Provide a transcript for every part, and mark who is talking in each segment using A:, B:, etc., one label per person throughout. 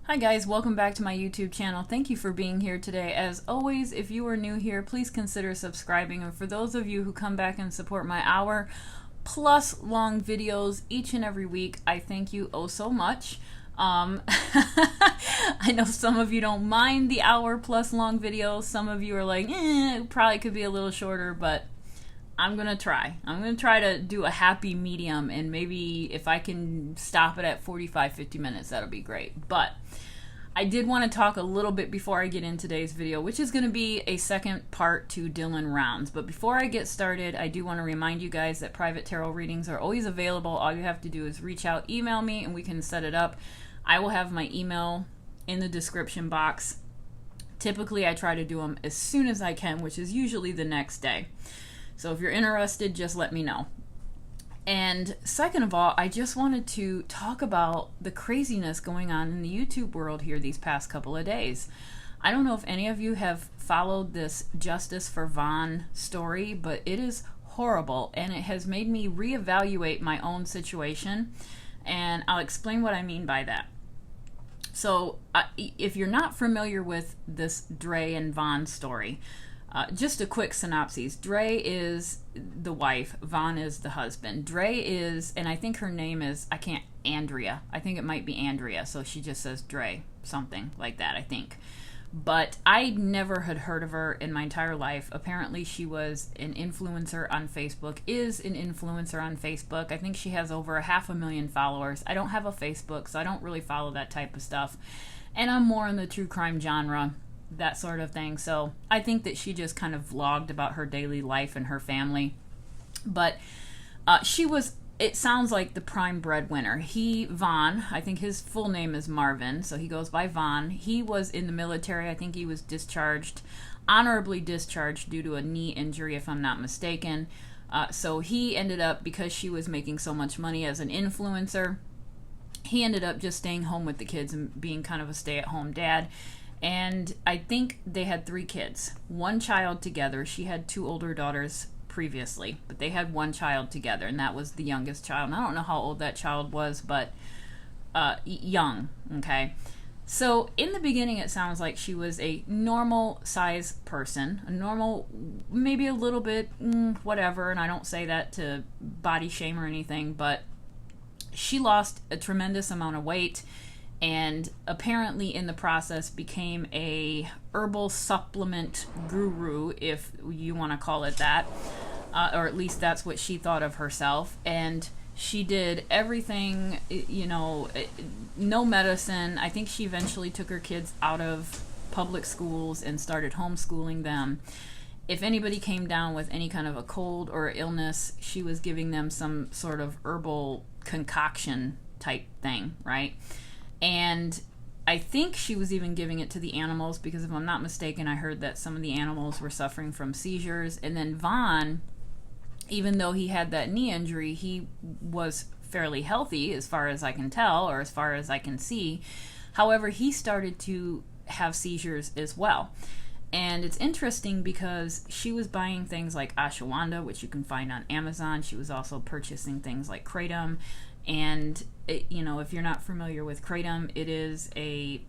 A: Hi guys, welcome back to my YouTube channel. Thank you for being here today. As always, if you are new here, please consider subscribing. And for those of you who come back and support my hour plus long videos each and every week, I thank you oh so much. I know some of you don't mind the hour plus long videos. Some of you are like, it probably could be a little shorter, but I'm gonna try. I'm gonna try to do a happy medium, and maybe if I can stop it at 45-50 minutes, that'll be great. But I did want to talk a little bit before I get in today's video, which is going to be a second part to Dylan Rounds. But before I get started, I do want to remind you guys that private tarot readings are always available. All you have to do is reach out, email me, and we can set it up. I will have my email in the description box. Typically, I try to do them as soon as I can, which is usually the next day. So if you're interested, just let me know. And second of all, I just wanted to talk about the craziness going on in the YouTube world here these past couple of days. I don't know if any of you have followed this Justice for Vaughn story, but it is horrible, and it has made me reevaluate my own situation, and I'll explain what I mean by that. So if you're not familiar with this Dre and Vaughn story, just a quick synopsis. Dre is the wife, Vaughn is the husband. Dre is, and I think her name is, Andrea. I think it might be Andrea, so she just says Dre, something like that, I think. But I never had heard of her in my entire life. Apparently she was an influencer on Facebook, is an influencer on Facebook. I think she has over 500,000 followers. I don't have a Facebook, so I don't really follow that type of stuff. And I'm more in the true crime genre, that sort of thing. So I think that she just kind of vlogged about her daily life and her family. But she was, it sounds like, the prime breadwinner. Vaughn, I think his full name is Marvin, so he goes by Vaughn. He was in the military. I think he was discharged, honorably discharged due to a knee injury, if I'm not mistaken. So he ended up, because she was making so much money as an influencer, he ended up just staying home with the kids and being kind of a stay-at-home dad. And I think they had 3 kids, 1 child together. She had 2 older daughters previously, but they had 1 child together, and that was the youngest child. And I don't know how old that child was, but young, okay? So in the beginning, it sounds like she was a normal size person, a normal, maybe a little bit, whatever, and I don't say that to body shame or anything, but she lost a tremendous amount of weight, and apparently in the process became a herbal supplement guru, if you want to call it that, or at least that's what she thought of herself. And she did everything, no medicine. I think she eventually took her kids out of public schools and started homeschooling them. If anybody came down with any kind of a cold or illness, she was giving them some sort of herbal concoction type thing, right? And I think she was even giving it to the animals, because if I'm not mistaken, I heard that some of the animals were suffering from seizures. And then Vaughn, even though he had that knee injury, he was fairly healthy as far as I can tell, or as far as I can see. However, he started to have seizures as well. And it's interesting because she was buying things like ashwagandha, which you can find on Amazon. She was also purchasing things like kratom. And if you're not familiar with kratom, it is a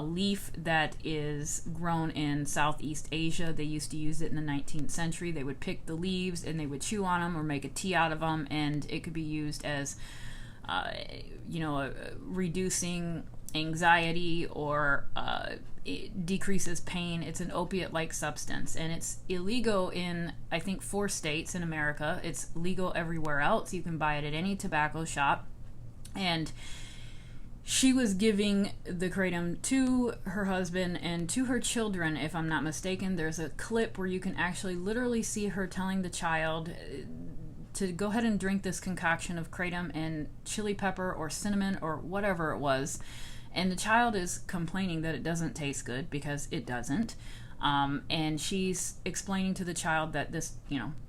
A: leaf that is grown in Southeast Asia. They used to use it in the 19th century. They would pick the leaves and they would chew on them or make a tea out of them, and it could be used as reducing anxiety, or it decreases pain. It's an opiate-like substance, and it's illegal in, I think, 4 states in America. It's legal everywhere else. You can buy it at any tobacco shop. And she was giving the kratom to her husband and to her children, if I'm not mistaken. There's a clip where you can actually literally see her telling the child to go ahead and drink this concoction of kratom and chili pepper or cinnamon or whatever it was. And the child is complaining that it doesn't taste good, because it doesn't. And she's explaining to the child that this,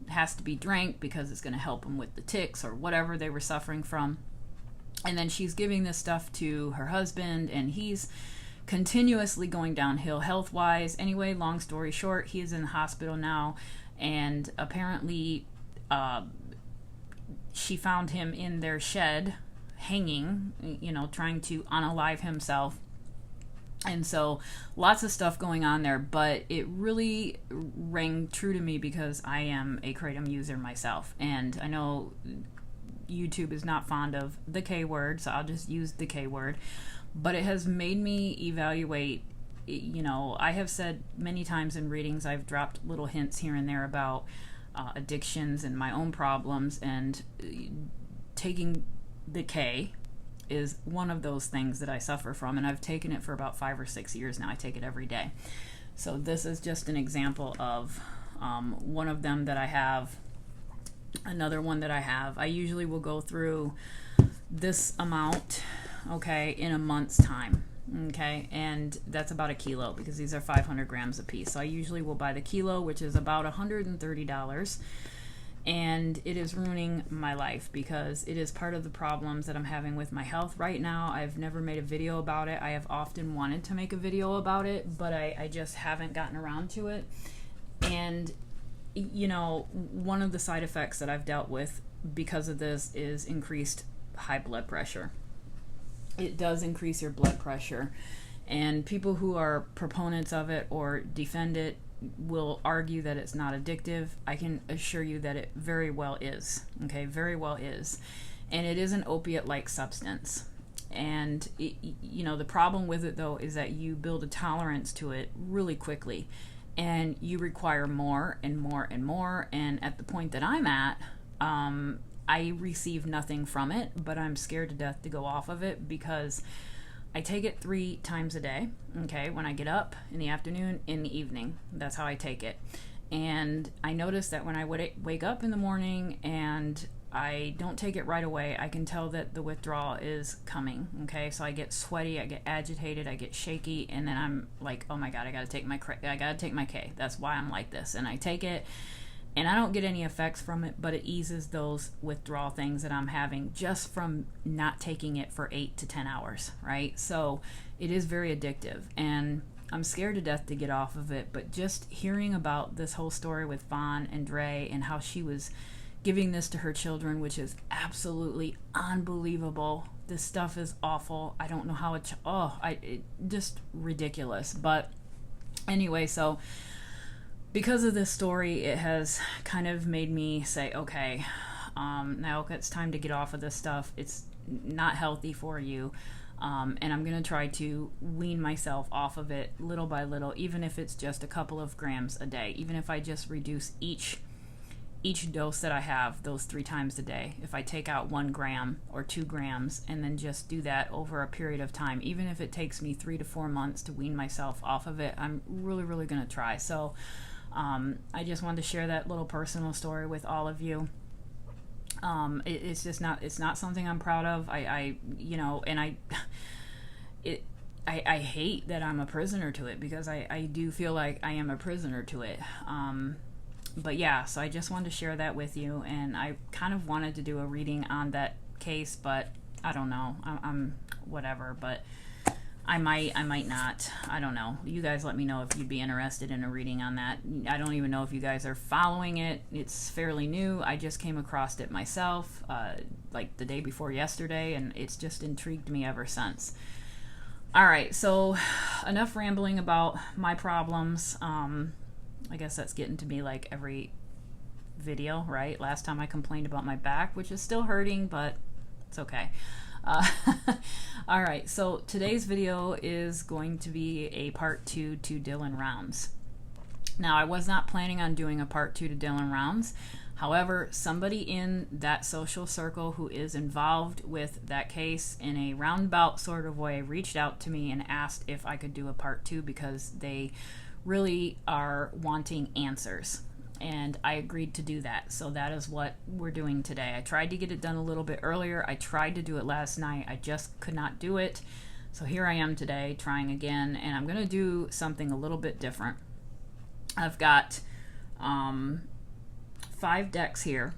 A: has to be drank because it's going to help them with the tics or whatever they were suffering from. And then she's giving this stuff to her husband, and he's continuously going downhill health-wise. Anyway, long story short, he is in the hospital now, and apparently she found him in their shed hanging, trying to unalive himself. And so lots of stuff going on there, but it really rang true to me because I am a Kratom user myself. And I know YouTube is not fond of the K word, so I'll just use the K word. But it has made me evaluate, I have said many times in readings, I've dropped little hints here and there about addictions and my own problems, and taking the K is one of those things that I suffer from, and I've taken it for about 5 or 6 years now. I take it every day. So this is just an example of one of them that I have. Another one that I have, I usually will go through this amount, okay, in a month's time, okay, and that's about a kilo because these are 500 grams a piece. So I usually will buy the kilo, which is about $130, and it is ruining my life because it is part of the problems that I'm having with my health right now. I've never made a video about it. I have often wanted to make a video about it, but I just haven't gotten around to it. And one of the side effects that I've dealt with because of this is increased high blood pressure. It does increase your blood pressure, and people who are proponents of it or defend it will argue that it's not addictive. I can assure you that it very well is, okay, very well is. And it is an opiate-like substance. And the problem with it though is that you build a tolerance to it really quickly, and you require more and more and more. And at the point that I'm at, I receive nothing from it, but I'm scared to death to go off of it because I take it 3 times a day, okay, when I get up, in the afternoon, in the evening. That's how I take it. And I notice that when I wake up in the morning and I don't take it right away, I can tell that the withdrawal is coming, okay? So I get sweaty, I get agitated, I get shaky, and then I'm like, oh my God, I gotta take my K. That's why I'm like this. And I take it, and I don't get any effects from it, but it eases those withdrawal things that I'm having just from not taking it for 8 to 10 hours, right? So it is very addictive, and I'm scared to death to get off of it. But just hearing about this whole story with Fawn and Dre and how she was giving this to her children, which is absolutely unbelievable. This stuff is awful. I don't know how it just ridiculous. But anyway, so because of this story, it has kind of made me say, okay, now it's time to get off of this stuff. It's not healthy for you. And I'm going to try to wean myself off of it little by little, even if it's just a couple of grams a day, even if I just reduce each dose that I have those 3 times a day. If I take out 1 gram or 2 grams and then just do that over a period of time, even if it takes me 3 to 4 months to wean myself off of it, I'm really, really going to try. So I just wanted to share that little personal story with all of you. It's not something I'm proud of. I hate that I'm a prisoner to it because I do feel like I am a prisoner to it. But yeah, so I just wanted to share that with you, and I kind of wanted to do a reading on that case, but I don't know. I'm whatever, but I might not. I don't know. You guys let me know if you'd be interested in a reading on that. I don't even know if you guys are following it. It's fairly new. I just came across it myself like the day before yesterday, and it's just intrigued me ever since. All right, so enough rambling about my problems. I guess that's getting to me like every video, right? Last time I complained about my back, which is still hurting, but it's okay. All right, so today's video is going to be a part 2 to Dylan Rounds. Now, I was not planning on doing a part 2 to Dylan Rounds. However, somebody in that social circle who is involved with that case in a roundabout sort of way reached out to me and asked if I could do a part 2 because they really are wanting answers. And I agreed to do that. So that is what we're doing today. I tried to get it done a little bit earlier. I tried to do it last night. I just could not do it. So here I am today trying again, and I'm going to do something a little bit different. I've got 5 decks here.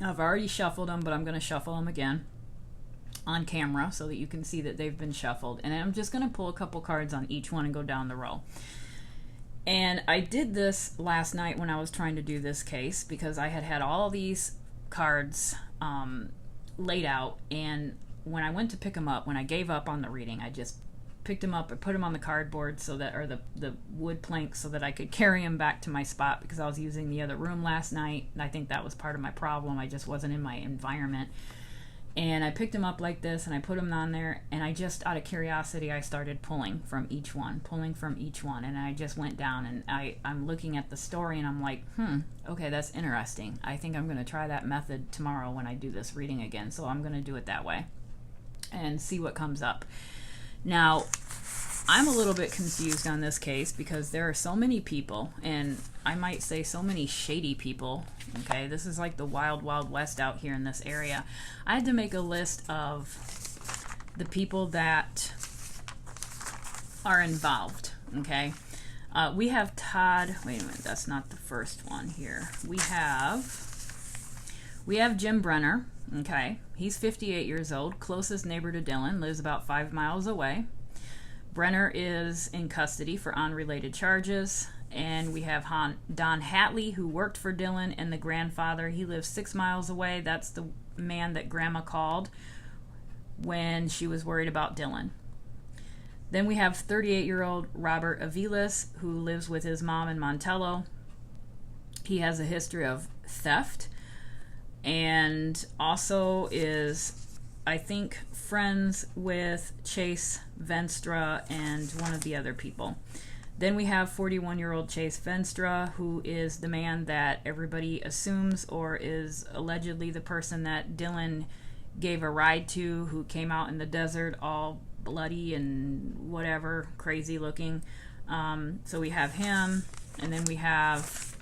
A: I've already shuffled them, but I'm going to shuffle them again on camera so that you can see that they've been shuffled. And I'm just going to pull a couple cards on each one and go down the row. And I did this last night when I was trying to do this case because I had all these cards laid out, and when I went to pick them up, when I gave up on the reading, I just picked him up. I put him on the cardboard so that, or the wood plank, so that I could carry him back to my spot, because I was using the other room last night, and I think that was part of my problem. I just wasn't in my environment. And I picked him up like this, and I put him on there, and I just, out of curiosity, I started pulling from each one, and I just went down, and I'm looking at the story, and I'm like, okay, that's interesting. I think I'm going to try that method tomorrow when I do this reading again, so I'm going to do it that way and see what comes up. Now, I'm a little bit confused on this case because there are so many people, and I might say so many shady people. Okay, this is like the wild, wild west out here in this area. I had to make a list of the people that are involved. Okay, we have Todd. Wait a minute, that's not the first one here. We have Jim Brenner. Okay, he's 58 years old, closest neighbor to Dylan, lives about 5 miles away. Brenner is in custody for unrelated charges. And we have Don Hatley, who worked for Dylan, and the grandfather. He lives 6 miles away. That's the man that Grandma called when she was worried about Dylan. Then we have 38-year-old Robert Aviles, who lives with his mom in Montello. He has a history of theft and also is, I think, friends with Chase Venstra and one of the other people. Then we have 41-year-old Chase Venstra, who is the man that everybody assumes, or is allegedly the person that Dylan gave a ride to, who came out in the desert all bloody and whatever, crazy looking. So we have him, and then we have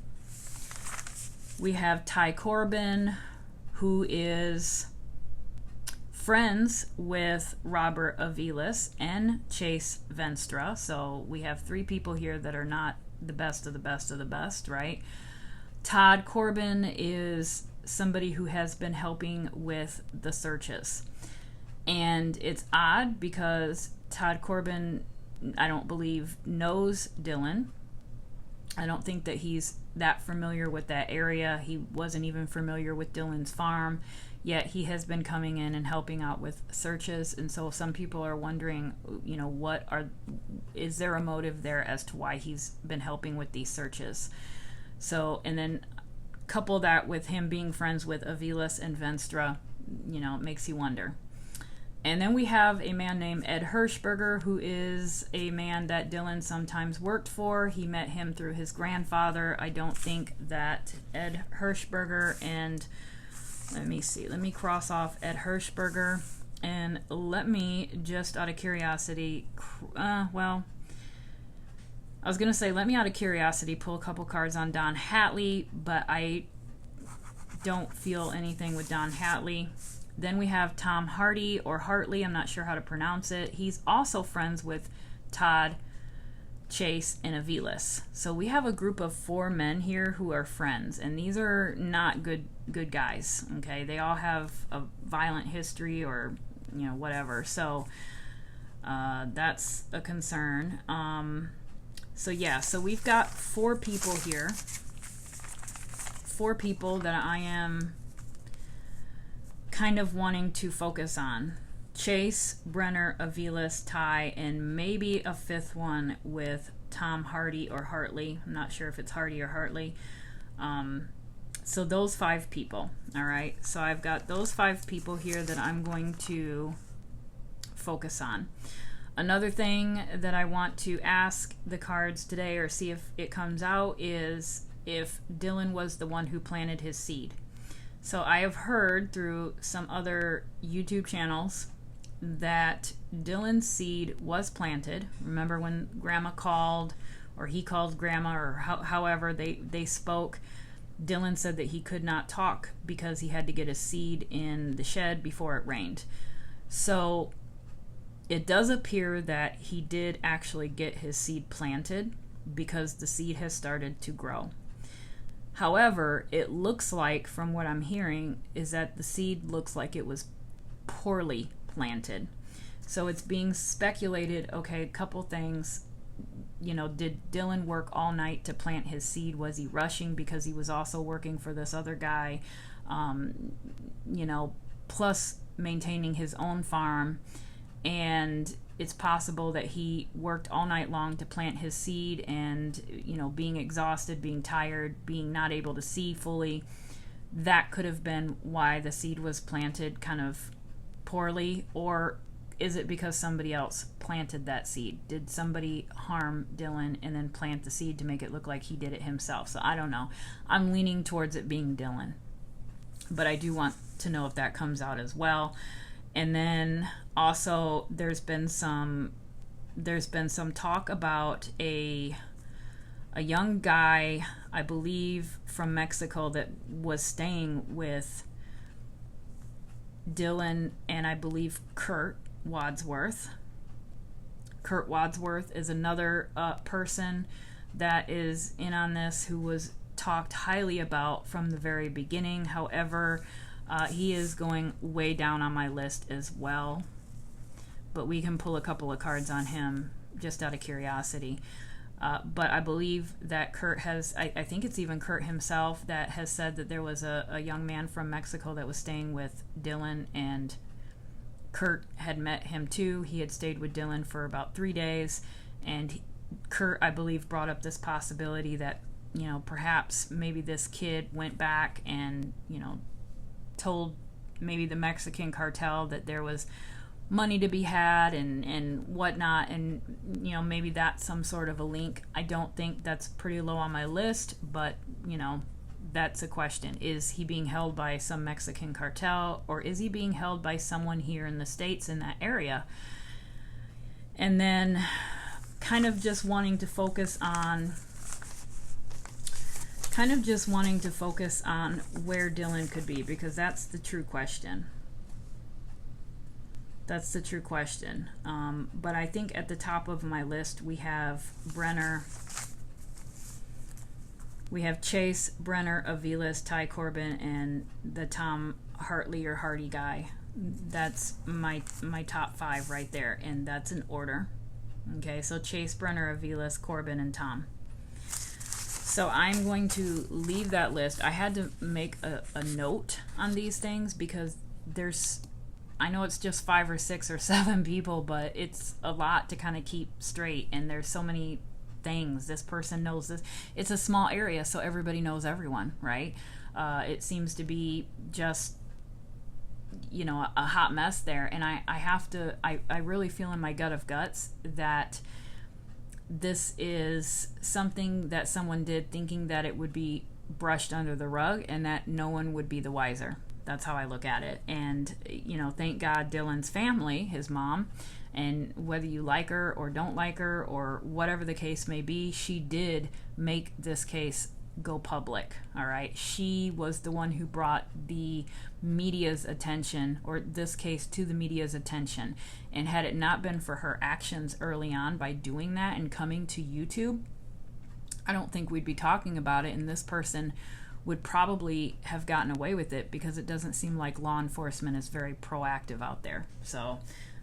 A: Ty Corbin, who is friends with Robert Aviles and Chase Venstra. So we have 3 people here that are not the best of the best of the best, right? Todd Corbin is somebody who has been helping with the searches. And it's odd because Todd Corbin, I don't believe, knows Dylan. I don't think that he's that familiar with that area. He wasn't even familiar with Dylan's farm. Yet he has been coming in and helping out with searches, and so some people are wondering, you know, is there a motive there as to why he's been helping with these searches? So, and then couple that with him being friends with Aviles and Venstra, you know, it makes you wonder. And then we have a man named Ed Hirschberger, who is a man that Dylan sometimes worked for. He met him through his grandfather. I don't think that Ed Hirschberger and let me see. Let me cross off Ed Hirschberger, and let me just out of curiosity, well, I was going to say let me out of curiosity pull a couple cards on Don Hatley, but I don't feel anything with Don Hatley. Then we have Tom Hardy, or Hartley, I'm not sure how to pronounce it. He's also friends with Todd, Chase, and Aviles. So we have a group of 4 men here who are friends, and these are not good guys. Okay, they all have a violent history, or you know, whatever. So that's a concern. So yeah, so we've got 4 people here. 4 people that I am kind of wanting to focus on. Chase, Brenner, Aviles, Ty, and maybe a 5th one with Tom Hardy or Hartley. I'm not sure if it's Hardy or Hartley. So those 5 people, all right? So I've got those 5 people here that I'm going to focus on. Another thing that I want to ask the cards today, or see if it comes out, is if Dylan was the one who planted his seed. So I have heard through some other YouTube channels that Dylan's seed was planted. Remember when Grandma called, or he called Grandma, or however they spoke, Dylan said that he could not talk because he had to get a seed in the shed before it rained. So it does appear that he did actually get his seed planted, because the seed has started to grow. However, it looks like, from what I'm hearing, is that the seed looks like it was poorly planted. So it's being speculated, okay, a couple things. You know, did Dylan work all night to plant his seed? Was he rushing because he was also working for this other guy? You know, plus maintaining his own farm. and it's possible that he worked all night long to plant his seed, and being exhausted, being tired, being not able to see fully, that could have been why the seed was planted kind of poorly. Or is it because somebody else planted that seed? Did somebody harm Dylan and then plant the seed to make it look like he did it himself? So I don't know. I'm leaning towards it being Dylan, but I do want to know if that comes out as well. And then also there's been some talk about a young guy, I believe from Mexico, that was staying with Dylan and I believe Kurt Wadsworth. Kurt Wadsworth is another person that is in on this, who was talked highly about from the very beginning. However, he is going way down on my list as well, but we can pull a couple of cards on him just out of curiosity. But I believe that Kurt has, I think it's even Kurt himself that has said that there was a young man from Mexico that was staying with Dylan, and Kurt had met him too. He had stayed with Dylan for about 3 days, and Kurt, I believe, brought up this possibility that, perhaps maybe this kid went back and, told maybe the Mexican cartel that there was money to be had and whatnot, and maybe that's some sort of a link. I don't think that's pretty low on my list, but that's a question. Is he being held by some Mexican cartel, or is he being held by someone here in the States in that area? And then kind of just wanting to focus on where Dylan could be, because that's the true question. That's the true question. But I think at the top of my list we have Brenner. We have Chase, Brenner, Aviles, Ty Corbin, and the Tom Hartley or Hardy guy. That's my top 5 right there, and that's in order. Okay, so Chase, Brenner, Aviles, Corbin, and Tom. So I'm going to leave that list. I had to make a note on these things because I know it's just 5 or 6 or 7 people, but it's a lot to kind of keep straight, and there's so many things. This person knows this. It's a small area, so everybody knows everyone, right? It seems to be just, a hot mess there, and I really feel in my gut of guts that this is something that someone did thinking that it would be brushed under the rug and that no one would be the wiser. That's how I look at it. And, thank God Dylan's family, his mom, and whether you like her or don't like her or whatever the case may be, she did make this case go public, all right? She was the one who brought the media's attention, or this case to the media's attention. And had it not been for her actions early on by doing that and coming to YouTube, I don't think we'd be talking about it, and this person would probably have gotten away with it, because it doesn't seem like law enforcement is very proactive out there. So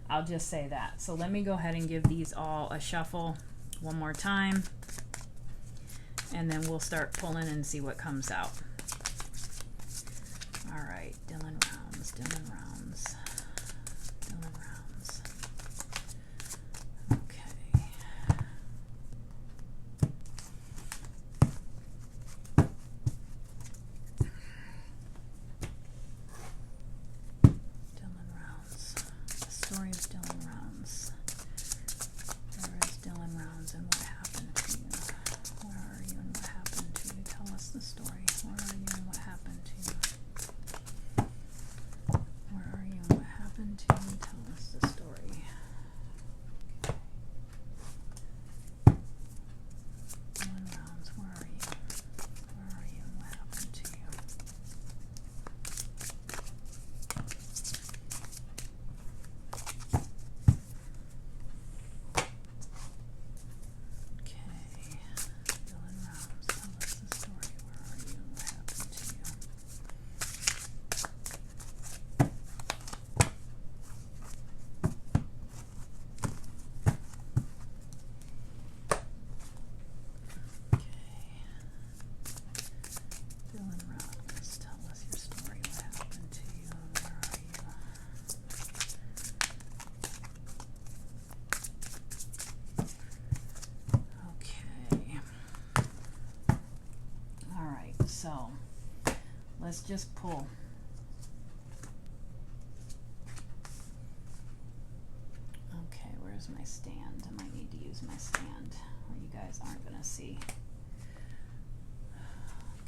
A: I'll just say that. So let me go ahead and give these all a shuffle one more time, and then we'll start pulling and see what comes out. All right, Dylan Rounds, Dylan Rounds, Dylan Rounds. Okay. Dylan Rounds. The story of Dylan Rounds. Where is Dylan Rounds and what happened to you? Where are you and what happened to you? Tell us the story. Where are you and what happened to you? Where are you and just pull. Okay, where's my stand? I might need to use my stand, or you guys aren't going to see.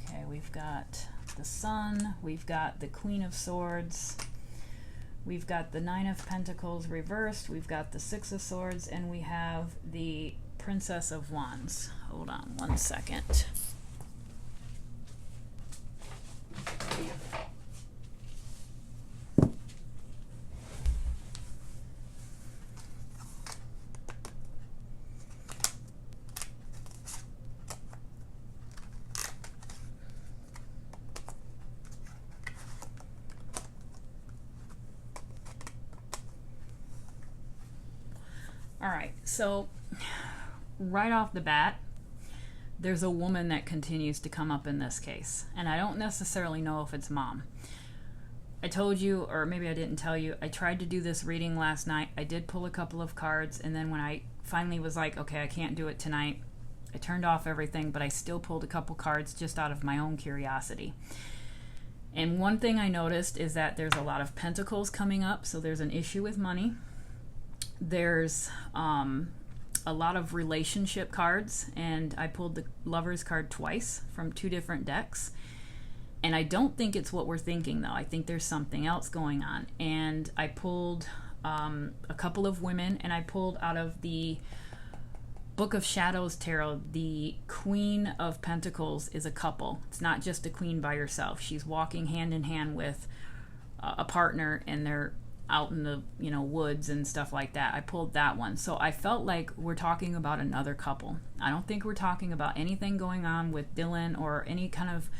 A: Okay, we've got the Sun, we've got the Queen of Swords, we've got the Nine of Pentacles reversed, we've got the Six of Swords, and we have the Princess of Wands. Hold on one second. All right, so right off the bat, there's a woman that continues to come up in this case, and I don't necessarily know if it's mom. I told you, or maybe I didn't tell you, I tried to do this reading last night. I did pull a couple of cards, and then when I finally was like, okay, I can't do it tonight, I turned off everything, but I still pulled a couple cards just out of my own curiosity. And one thing I noticed is that there's a lot of pentacles coming up, so there's an issue with money. There's a lot of relationship cards, and I pulled the Lover's card twice from two different decks. And I don't think it's what we're thinking, though. I think there's something else going on. And I pulled a couple of women, and I pulled out of the Book of Shadows Tarot, the Queen of Pentacles is a couple. It's not just a queen by herself. She's walking hand in hand with a partner, and they're out in the woods and stuff like that. I pulled that one. So I felt like we're talking about another couple. I don't think we're talking about anything going on with Dylan or any kind of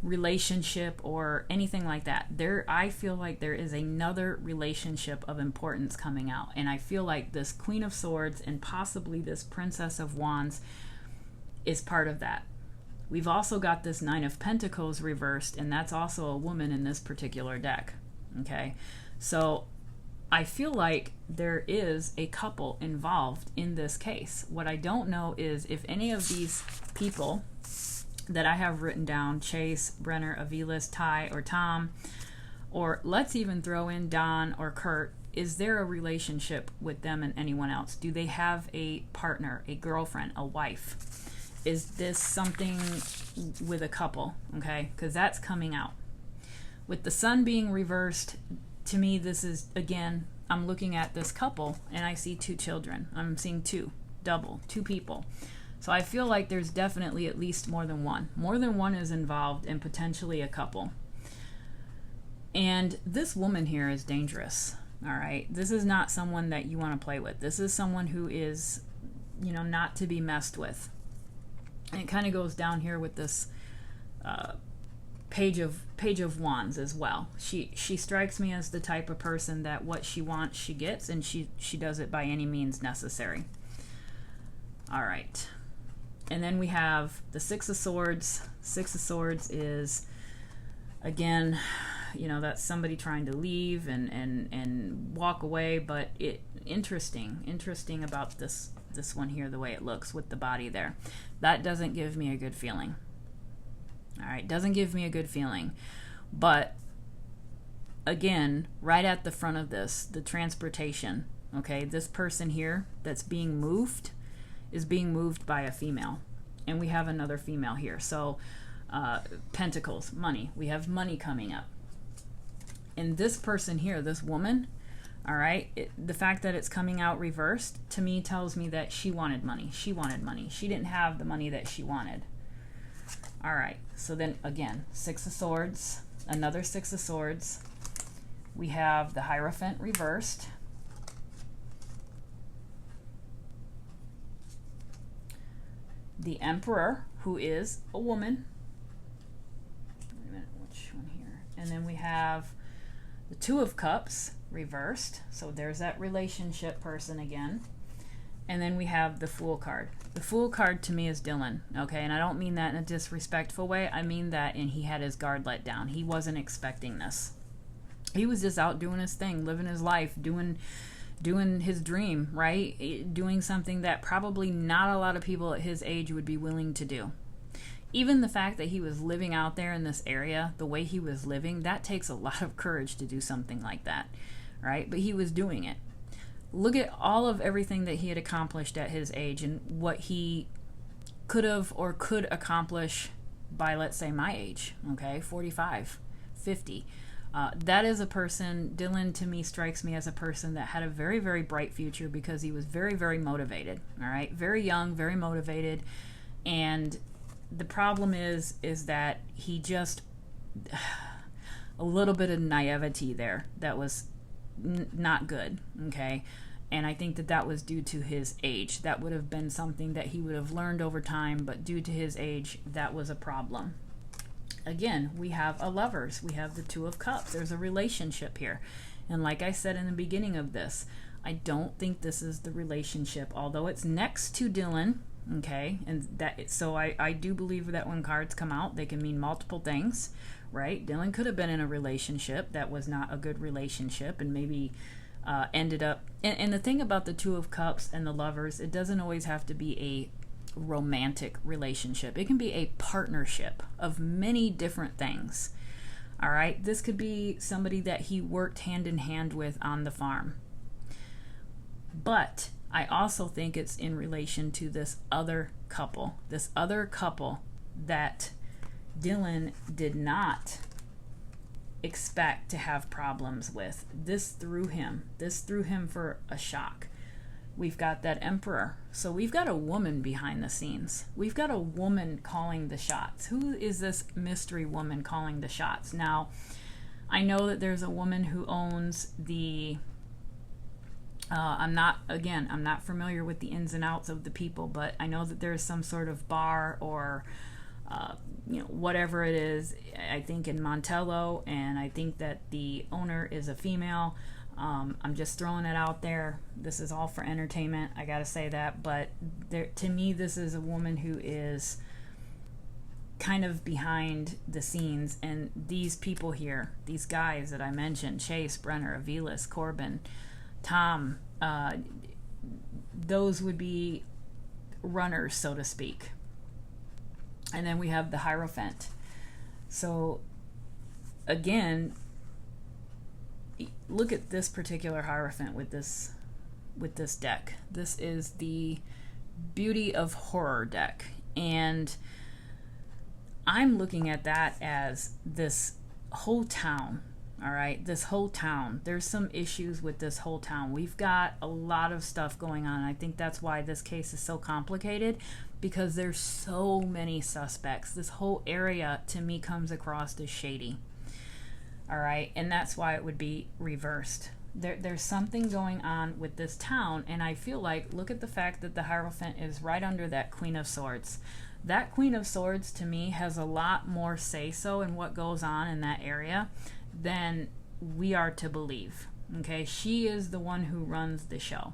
A: relationship or anything like that. I feel like there is another relationship of importance coming out, and I feel like this Queen of Swords and possibly this Princess of Wands is part of that. We've also got this Nine of Pentacles reversed, and that's also a woman in this particular deck. Okay, so I feel like there is a couple involved in this case. What I don't know is if any of these people that I have written down, Chase, Brenner, Aviles, Ty, or Tom, or let's even throw in Don or Kurt, is there a relationship with them and anyone else? Do they have a partner, a girlfriend, a wife? Is this something with a couple? Okay, because that's coming out. With the Sun being reversed, to me, this is, again, I'm looking at this couple and I see two children. I'm seeing two people. So I feel like there's definitely at least more than one. More than one is involved, and potentially a couple. And this woman here is dangerous, all right? This is not someone that you want to play with. This is someone who is, not to be messed with. And it kind of goes down here with this Page of Wands as well. She strikes me as the type of person that what she wants, she gets, and she does it by any means necessary. All right. And then we have the Six of Swords. Six of Swords is, again, that's somebody trying to leave and walk away, but interesting about this one here, the way it looks with the body there. That doesn't give me a good feeling. All right, doesn't give me a good feeling. But again, right at the front of this, the transportation, okay, this person here that's being moved is being moved by a female. And we have another female here. So Pentacles, money. We have money coming up. And this person here, this woman, all right, the fact that it's coming out reversed, to me, tells me that she wanted money. She wanted money. She didn't have the money that she wanted. All right, so then again, Six of Swords, another Six of Swords. We have the Hierophant reversed. The Emperor, who is a woman. Wait a minute, which one here? And then we have the Two of Cups reversed. So there's that relationship person again. And then we have the Fool card. The Fool card to me is Dylan, okay? And I don't mean that in a disrespectful way. I mean that he had his guard let down. He wasn't expecting this. He was just out doing his thing, living his life, doing his dream, right? Doing something that probably not a lot of people at his age would be willing to do. even the fact that he was living out there in this area, the way he was living, that takes a lot of courage to do something like that, right? But he was doing it. Look at all of everything that he had accomplished at his age and what he could have or could accomplish by, let's say, my age, okay, 45, 50. That is a person, Dylan to me strikes me as a person that had a very, very bright future because he was very, very motivated, all right? Very young, very motivated. And the problem is that he just, a little bit of naivety there that was not good, okay? And I think that was due to his age. That would have been something that he would have learned over time, but due to his age, that was a problem. Again, we have a lovers. We have the Two of Cups. There's a relationship here. And like I said in the beginning of this, I don't think this is the relationship, although it's next to Dylan, okay? And that, so I do believe that when cards come out, they can mean multiple things, right? Dylan could have been in a relationship that was not a good relationship and maybe ended up... And the thing about the Two of Cups and the lovers, it doesn't always have to be a romantic relationship. It can be a partnership of many different things. All right, this could be somebody that he worked hand in hand with on the farm. But I also think it's in relation to this other couple that Dylan did not expect to have problems with. This threw him for a shock. We've got that Emperor. So we've got a woman behind the scenes. We've got a woman calling the shots. Who is this mystery woman calling the shots? Now, I know that there's a woman who owns the... I'm not familiar with the ins and outs of the people, but I know that there's some sort of bar or whatever it is, I think in Montello, and I think that the owner is a female. I'm just throwing it out there. This is all for entertainment. I gotta say that, but to me, this is a woman who is kind of behind the scenes, and these people here, these guys that I mentioned, Chase, Brenner, Aviles, Corbin, Tom, those would be runners, so to speak. And then we have the Hierophant. So again, look at this particular Hierophant with this deck. This is the Beauty of Horror deck, and I'm looking at that as this whole town. All right, this whole town. There's some issues with this whole town. We've got a lot of stuff going on. I think that's why this case is so complicated, because there's so many suspects. This whole area to me comes across as shady. All right, and that's why it would be reversed. There's something going on with this town, and I feel like, look at the fact that the Hierophant is right under that Queen of Swords. That Queen of Swords to me has a lot more say-so in what goes on in that area than we are to believe. Okay, she is the one who runs the show.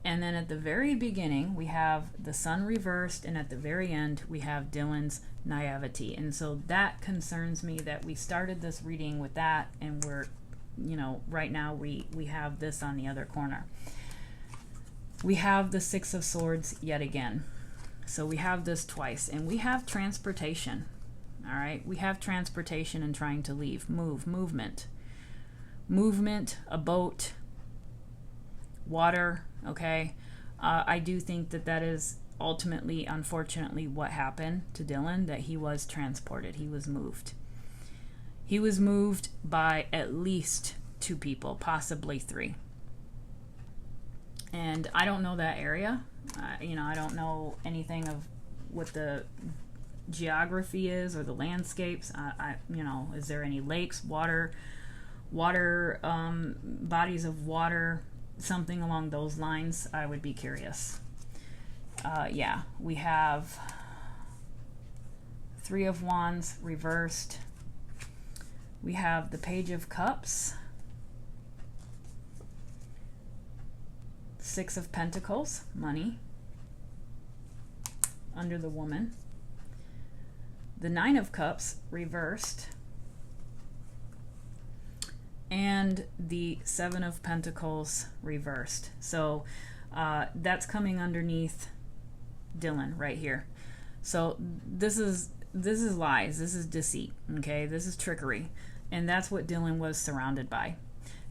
A: And then at the very beginning, we have the Sun reversed, and at the very end, we have Dylan's naivety. And so that concerns me that we started this reading with that, and we're, right now we have this on the other corner. We have the Six of Swords yet again. So we have this twice, and we have transportation. All right, we have transportation and trying to leave. Movement, a boat, water, okay? I do think that is ultimately, unfortunately, what happened to Dylan, that he was transported. He was moved. He was moved by at least 2 people, possibly 3. And I don't know that area. I don't know anything of what the geography is or the landscapes. Is there any lakes, water, bodies of water, something along those lines? I would be curious. Yeah, we have 3 of Wands reversed. We have the Page of Cups, 6 of Pentacles, money, under the woman. The 9 of Cups reversed, and the 7 of Pentacles reversed. So that's coming underneath Dylan right here. So this is this is lies. This is deceit. Okay, this is trickery, and that's what Dylan was surrounded by.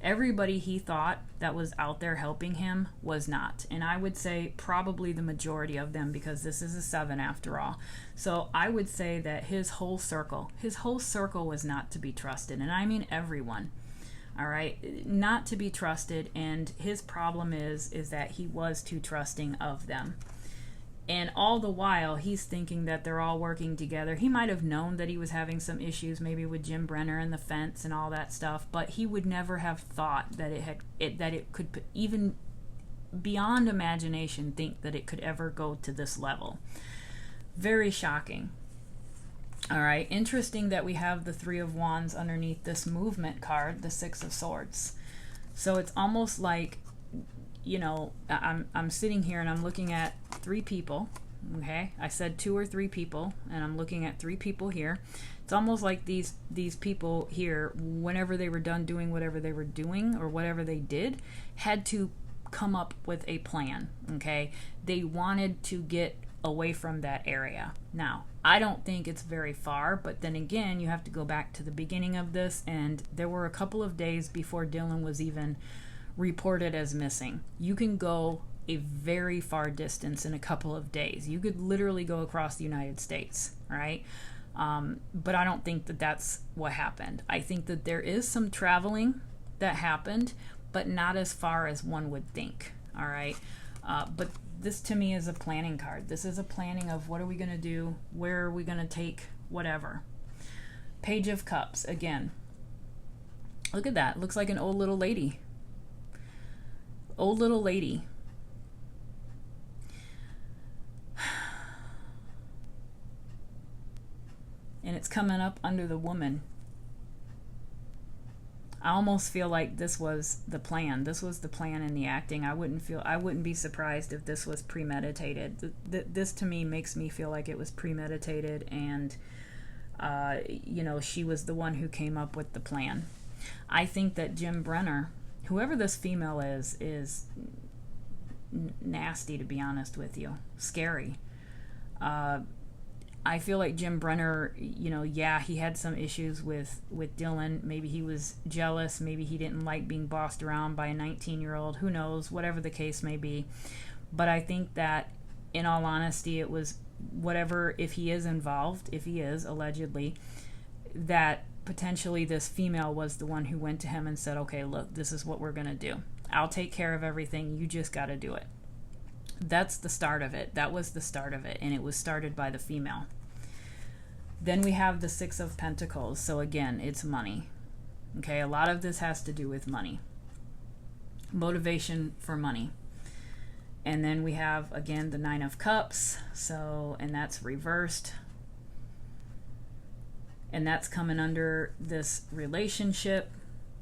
A: Everybody he thought that was out there helping him was not. And I would say probably the majority of them, because this is a 7 after all. So I would say that his whole circle was not to be trusted. And I mean everyone. All right, not to be trusted. And his problem is that he was too trusting of them. And all the while, he's thinking that they're all working together. He might have known that he was having some issues, maybe with Jim Brenner and the fence and all that stuff, but he would never have thought that it could even beyond imagination think that it could ever go to this level. Very shocking. All right, interesting that we have the 3 of Wands underneath this movement card, the 6 of Swords. So it's almost like, you know, I'm sitting here and I'm looking at 3 people. Okay, I said 2 or 3 people, and I'm looking at 3 people here. It's almost like these people here, whenever they were done doing whatever they were doing or whatever they did, had to come up with a plan. Okay, they wanted to get away from that area. Now, I don't think it's very far, but then again, you have to go back to the beginning of this, and there were a couple of days before Dylan was even reported as missing. You can go a very far distance in a couple of days. You could literally go across the United States, right? But I don't think that that's what happened. I think that there is some traveling that happened, but not as far as one would think, all right? But this to me is a planning card. This is a planning of what are we going to do, where are we going to take whatever. Page of Cups, again. Look at that. Looks like an old little lady. Old little lady. And it's coming up under the woman. I almost feel like this was the plan. This was the plan in the acting. I wouldn't be surprised if this was premeditated. This to me makes me feel like it was premeditated, and you know, she was the one who came up with the plan. I think that Jim Brenner, whoever this female is nasty, to be honest with you. Scary. I feel like Jim Brenner, you know, yeah, he had some issues with Dylan. Maybe he was jealous. Maybe he didn't like being bossed around by a 19-year-old. Who knows? Whatever the case may be. But I think that, in all honesty, it was whatever, if he is involved, if he is, allegedly, that potentially this female was the one who went to him and said, okay, look, this is what we're going to do. I'll take care of everything. You just got to do it. That's the start of it. That was the start of it, and it was started by the female. Then we have the 6 of Pentacles. So again, it's money. Okay, a lot of this has to do with money. Motivation for money. And then we have, again, the 9 of Cups. So, and that's reversed. And that's coming under this relationship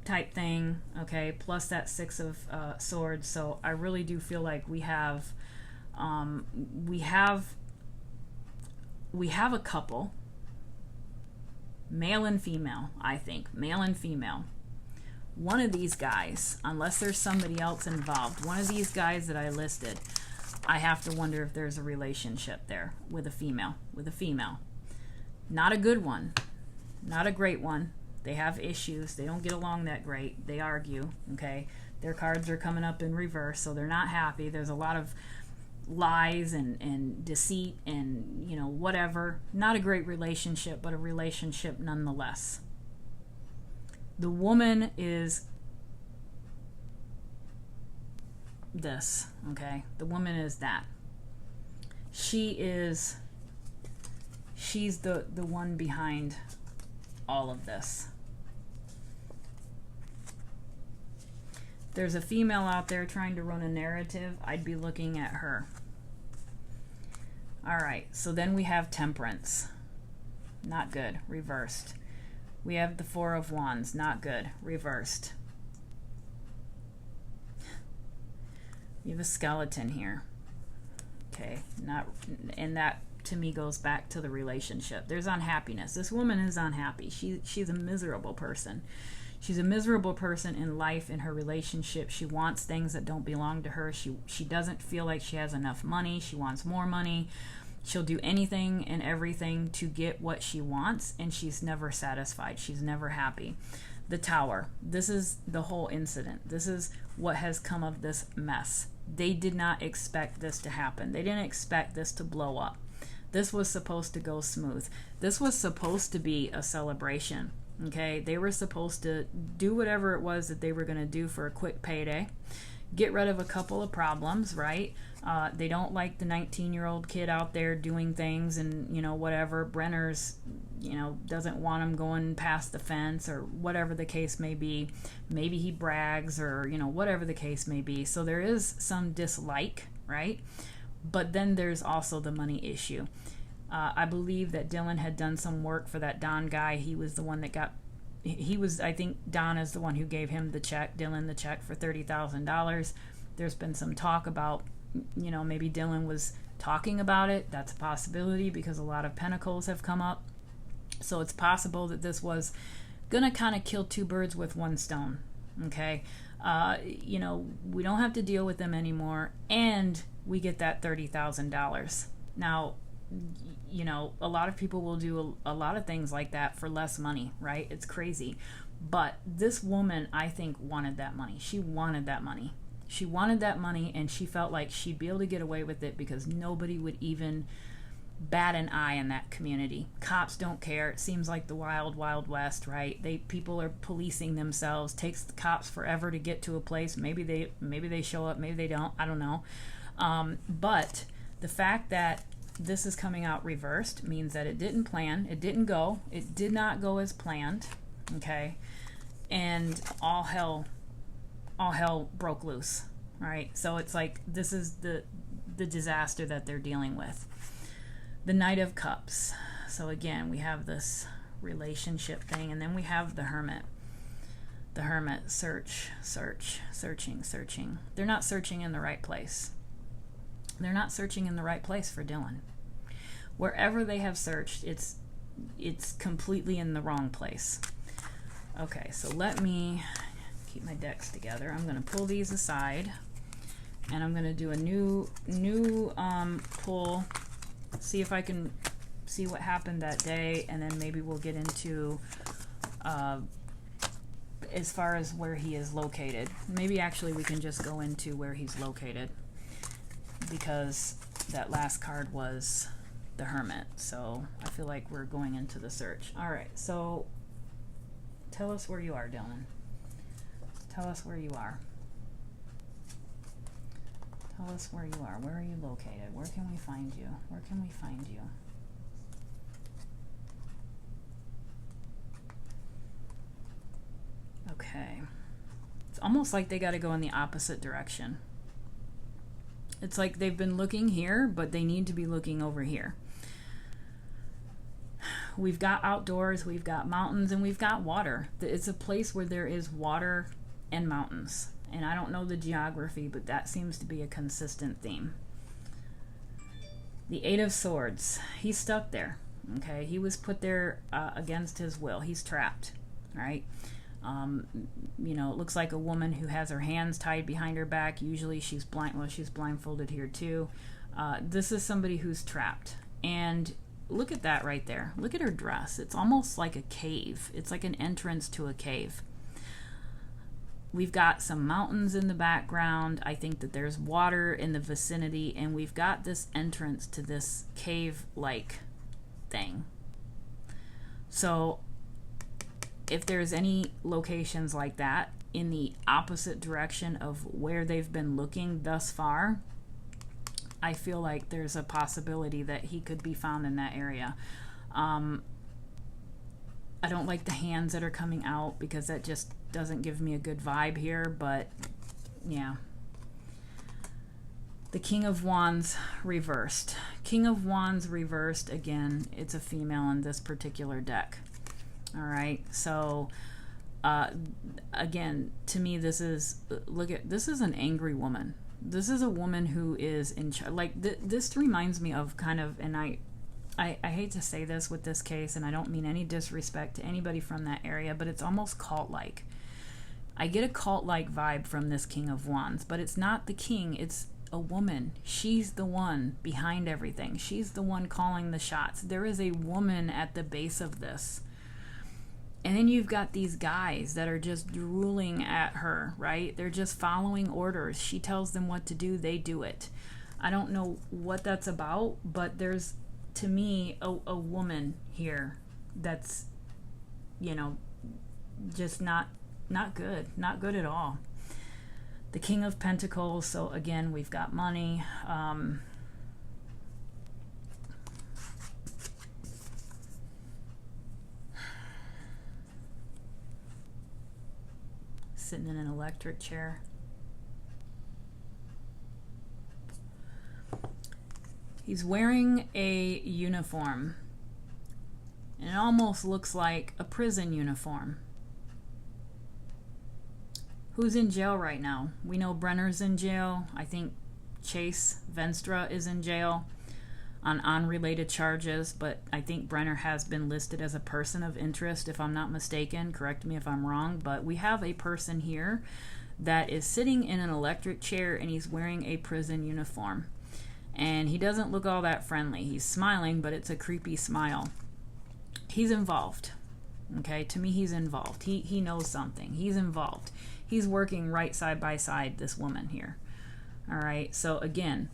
A: type thing, okay, plus that 6 of Swords. So I really do feel like we have a couple, male and female. I think male and female. One of these guys, unless there's somebody else involved, one of these guys that I listed, I have to wonder if there's a relationship there with a female. Not a good one, not a great one. They have issues. They don't get along that great. They argue, okay? Their cards are coming up in reverse, so they're not happy. There's a lot of lies and deceit and, you know, whatever. Not a great relationship, but a relationship nonetheless. The woman is this, okay? The woman is that. She's the one behind all of this. There's a female out there trying to run a narrative. I'd be looking at her. All right, so then we have Temperance. Not good, reversed. We have the 4 of Wands, not good, reversed. You have a skeleton here. Okay, and that to me goes back to the relationship. There's unhappiness. This woman is unhappy. She's a miserable person. She's a miserable person in life, in her relationship. She wants things that don't belong to her. She doesn't feel like she has enough money. She wants more money. She'll do anything and everything to get what she wants, and she's never satisfied. She's never happy. The Tower. This is the whole incident. This is what has come of this mess. They did not expect this to happen. They didn't expect this to blow up. This was supposed to go smooth. This was supposed to be a celebration. Okay? They were supposed to do whatever it was that they were going to do for a quick payday. Get rid of a couple of problems, right? They don't like the 19-year-old kid out there doing things and, whatever. Brenner's, doesn't want him going past the fence or whatever the case may be. Maybe he brags or, whatever the case may be. So there is some dislike, right? But then there's also the money issue. I believe that Dylan had done some work for that Don guy. He was the one that I think Don is the one who gave him the check, Dylan the check for $30,000. There's been some talk about, maybe Dylan was talking about it. That's a possibility because a lot of pentacles have come up. So it's possible that this was going to kind of kill two birds with one stone. Okay? We don't have to deal with them anymore, and we get that $30,000. Now, a lot of people will do a lot of things like that for less money, right? It's crazy. But this woman, I think, wanted that money. She wanted that money. She wanted that money, and she felt like she'd be able to get away with it because nobody would even bat an eye in that community. Cops don't care. It seems like the wild, wild west, right? People are policing themselves. Takes the cops forever to get to a place. Maybe they show up, maybe they don't. I don't know. But the fact that this is coming out reversed means that it didn't plan. It didn't go. It did not go as planned. Okay, and all hell broke loose. Right. So it's like this is the disaster that they're dealing with. The Knight of Cups. So again, we have this relationship thing, and then we have the Hermit. The Hermit, searching. They're not searching in the right place. They're not searching in the right place for Dylan. Wherever they have searched, it's completely in the wrong place. Okay, so let me keep my decks together. I'm going to pull these aside, and I'm going to do a new pull, see if I can see what happened that day, and then maybe we'll get into as far as where he is located. Maybe actually we can just go into where he's located, because that last card was the Hermit. So I feel like we're going into the search. All right, so tell us where you are, Dylan. Tell us where you are. Tell us where you are. Where are you located? Where can we find you? Where can we find you? Okay. It's almost like they got to go in the opposite direction. It's like they've been looking here, but they need to be looking over here. We've got outdoors, we've got mountains, and we've got water. It's a place where there is water and mountains. And I don't know the geography, but that seems to be a consistent theme. The Eight of Swords. He's stuck there. Okay, he was put there against his will. He's trapped, right? It looks like a woman who has her hands tied behind her back. Usually she's blind. Well, she's blindfolded here too. This is somebody who's trapped. And look at that right there. Look at her dress. It's almost like a cave. It's like an entrance to a cave. We've got some mountains in the background. I think that there's water in the vicinity, and we've got this entrance to this cave-like thing. So if there's any locations like that in the opposite direction of where they've been looking thus far, I feel like there's a possibility that he could be found in that area. I don't like the hands that are coming out because that just doesn't give me a good vibe here, but yeah. The King of Wands reversed. King of Wands reversed, again, it's a female in this particular deck. All right, so again, to me, this is an angry woman. This is a woman who is in charge. Like this reminds me of kind of, and I hate to say this with this case, and I don't mean any disrespect to anybody from that area, but it's almost cult-like. I get a cult-like vibe from this King of Wands, but it's not the king. It's a woman. She's the one behind everything. She's the one calling the shots. There is a woman at the base of this. And then you've got these guys that are just drooling at her, right? They're just following orders. She tells them what to do, they do it. I don't know what that's about, but there's, to me, a woman here that's, you know, just not good. Not good at all. The King of Pentacles, so again, we've got money. Sitting in an electric chair. He's wearing a uniform. And it almost looks like a prison uniform. Who's in jail right now? We know Brenner's in jail. I think Chase Venstra is in jail on unrelated charges, but I think Brenner has been listed as a person of interest, if I'm not mistaken. Correct me if I'm wrong, but we have a person here that is sitting in an electric chair and he's wearing a prison uniform. And he doesn't look all that friendly. He's smiling, but it's a creepy smile. He's involved. Okay, to me he's involved. He knows something. He's involved. He's working right side by side this woman here. All right, so again,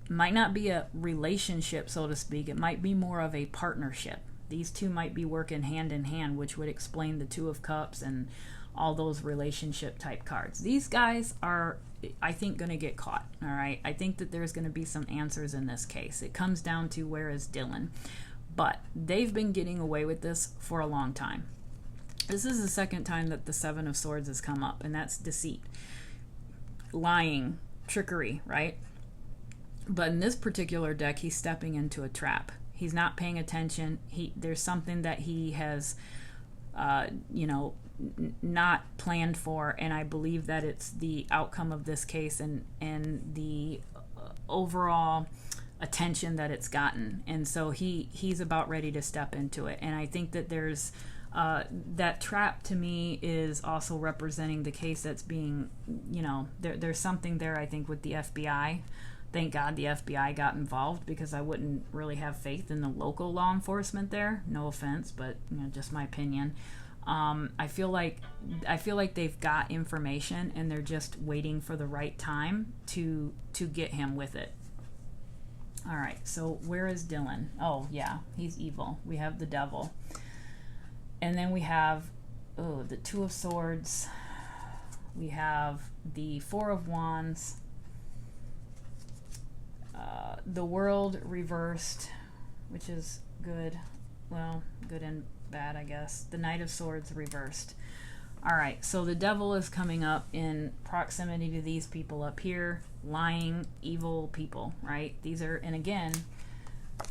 A: might not be a relationship, so to speak. It might be more of a partnership. These two might be working hand in hand, which would explain the Two of Cups and all those relationship type cards. These guys are, I think, going to get caught. All right, I think that there's going to be some answers in this case. It comes down to where is Dylan. But they've been getting away with this for a long time. This is the second time that the Seven of Swords has come up, and that's deceit, lying, trickery, right? But in this particular deck, he's stepping into a trap. He's not paying attention. There's something that he has, not planned for, and I believe that it's the outcome of this case and the overall attention that it's gotten. And so he's about ready to step into it. And I think that there's that trap, to me, is also representing the case that's being, there's something there, I think, with the FBI. Thank God the FBI got involved, because I wouldn't really have faith in the local law enforcement there. No offense, but just my opinion. I feel like they've got information and they're just waiting for the right time to get him with it. All right, so where is Dylan? Oh yeah, he's evil. We have the Devil, and then we have the Two of Swords. We have the Four of Wands. The World reversed, which is good. Well, good and bad, I guess. The Knight of Swords reversed. All right, so the Devil is coming up in proximity to these people up here, lying, evil people, right? These are, and again,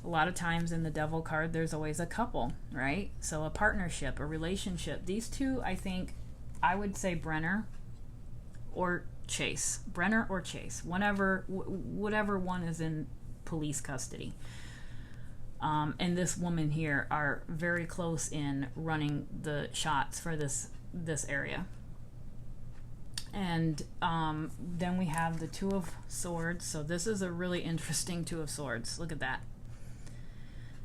A: a lot of times in the Devil card, there's always a couple, right? So a partnership, a relationship. These two, I think, I would say Brenner or Chase. Brenner or Chase, whatever one is in police custody. And this woman here are very close in running the shots for this area. And then we have the Two of Swords. So this is a really interesting Two of Swords. Look at that.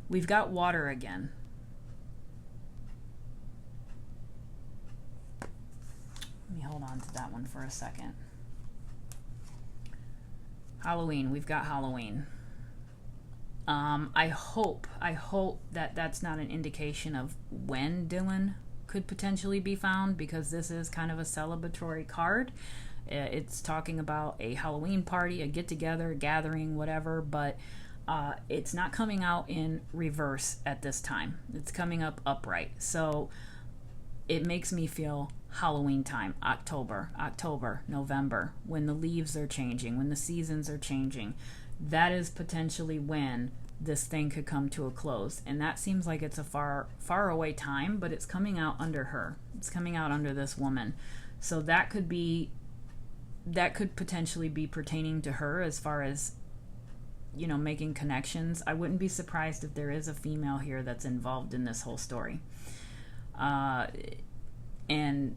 A: We've got water again. Let me hold on to that one for a second. Halloween. We've got Halloween. I hope that that's not an indication of when Dylan could potentially be found, because this is kind of a celebratory card. It's talking about a Halloween party, a get-together, a gathering, whatever, but it's not coming out in reverse at this time. It's coming up upright. So it makes me feel Halloween time, October, November, when the leaves are changing, when the seasons are changing. That is potentially when this thing could come to a close. And that seems like it's a far away time, but it's coming out under her. It's coming out under this woman. So that could potentially be pertaining to her as far as, making connections. I wouldn't be surprised if there is a female here that's involved in this whole story. And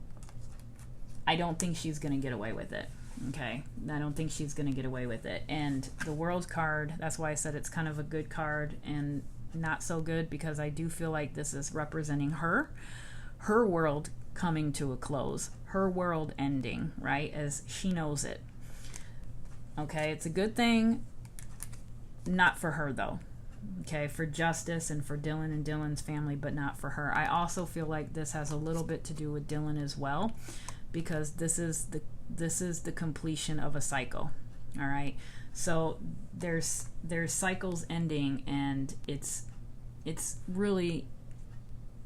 A: I don't think she's going to get away with it. Okay, I don't think she's going to get away with it. And the World card, that's why I said it's kind of a good card and not so good, because I do feel like this is representing her world coming to a close, her world ending, right, as she knows it. Okay, it's a good thing, not for her though. Okay, for justice and for Dylan and Dylan's family, but not for her. I also feel like this has a little bit to do with Dylan as well, because this is the completion of a cycle. All right, so there's cycles ending, and it's really,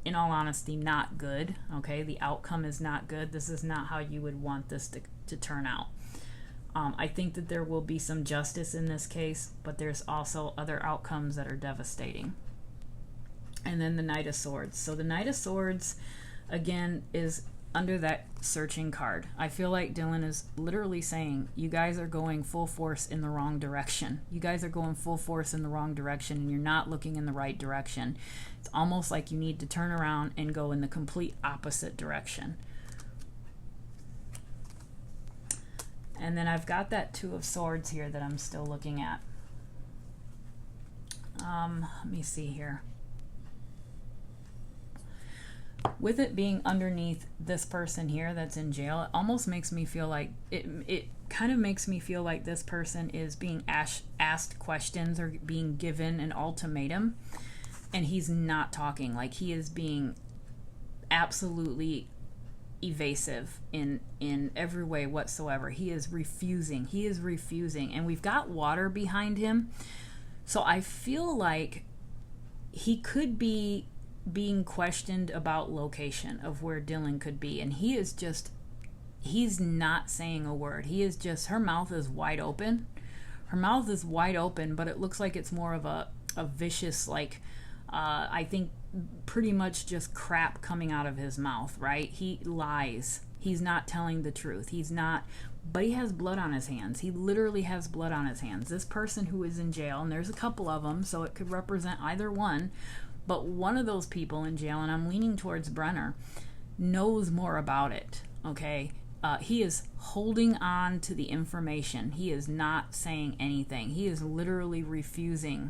A: in all honesty, not good. Okay, the outcome is not good. This is not how you would want this to turn out. I think that there will be some justice in this case, but there's also other outcomes that are devastating. And then the Knight of Swords. So the Knight of Swords, again, is under that searching card. I feel like Dylan is literally saying, you guys are going full force in the wrong direction. You guys are going full force in the wrong direction, and you're not looking in the right direction. It's almost like you need to turn around and go in the complete opposite direction. And then I've got that Two of Swords here that I'm still looking at. Let me see here. With it being underneath this person here that's in jail, it almost makes me feel like, it kind of makes me feel like this person is being asked questions or being given an ultimatum, and he's not talking. Like, he is being absolutely evasive in every way whatsoever. He is refusing, and we've got water behind him, so I feel like he could be being questioned about location of where Dylan could be, and he's not saying a word. He is just, her mouth is wide open, but it looks like it's more of a vicious, like, I think pretty much just crap coming out of his mouth, right? He lies. He's not telling the truth. But he has blood on his hands. He literally has blood on his hands. This person who is in jail, and there's a couple of them, so it could represent either one, but one of those people in jail, and I'm leaning towards Brenner, knows more about it, okay? He is holding on to the information. He is not saying anything. He is literally refusing.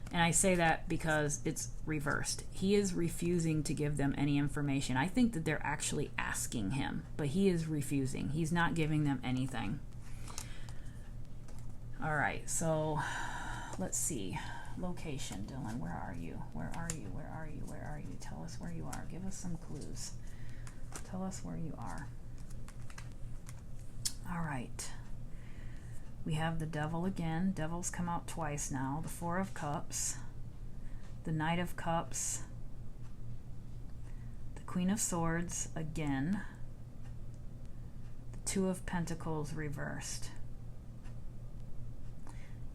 A: And I say that because it's reversed. He is refusing to give them any information. I think that they're actually asking him, but he is refusing. He's not giving them anything. All right, so let's see. Location, Dylan, where are you? Where are you? Where are you? Where are you? Tell us where you are. Give us some clues. Tell us where you are. All right. We have the Devil again. Devil's come out twice now. The Four of Cups, the Knight of Cups, the Queen of Swords again, the Two of Pentacles reversed.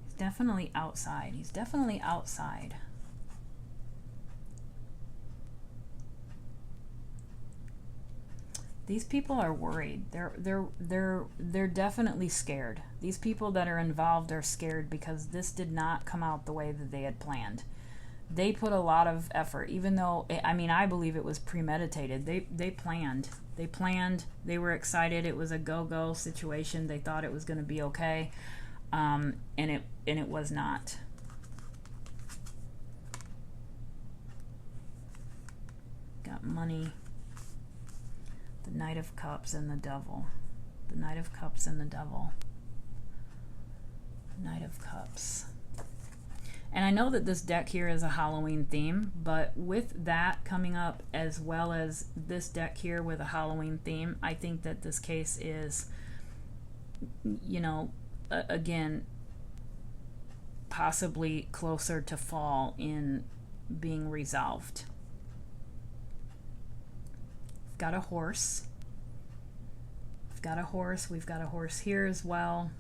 A: He's definitely outside. He's definitely outside. These people are worried. They're definitely scared. These people that are involved are scared because this did not come out the way that they had planned. They put a lot of effort, even though, I mean, I believe it was premeditated. They planned. They planned. They were excited. It was a go-go situation. They thought it was going to be okay, and it was not. Got money. The Knight of Cups and the Devil. The Knight of Cups and the Devil. Knight of Cups. And I know that this deck here is a Halloween theme, but with that coming up as well as this deck here with a Halloween theme, I think that this case is, you know, again, possibly closer to fall in being resolved. Got a horse. We've got a horse. We've got a horse here as well.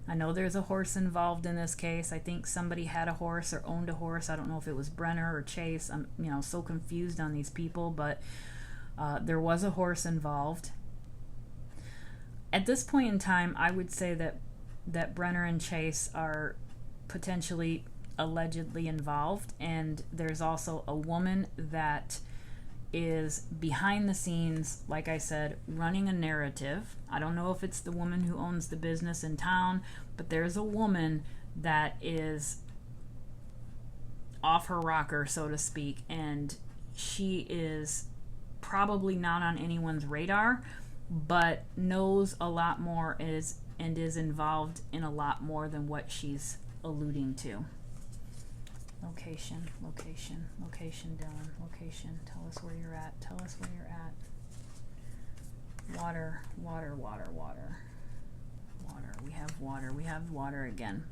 A: I know there's a horse involved in this case. I think somebody had a horse or owned a horse. I don't know if it was Brenner or Chase. I'm, you know, so confused on these people, but there was a horse involved. At this point in time, I would say that Brenner and Chase are potentially allegedly involved, and there's also a woman that is behind the scenes, like I said, running a narrative. I don't know if it's the woman who owns the business in town, but there's a woman that is off her rocker, so to speak, and she is probably not on anyone's radar, but knows a lot more and is involved in a lot more than what she's alluding to. Location, location, location, Dylan. Location. Tell us where you're at. Tell us where you're at. Water, water, water, water. Water. We have water. We have water again.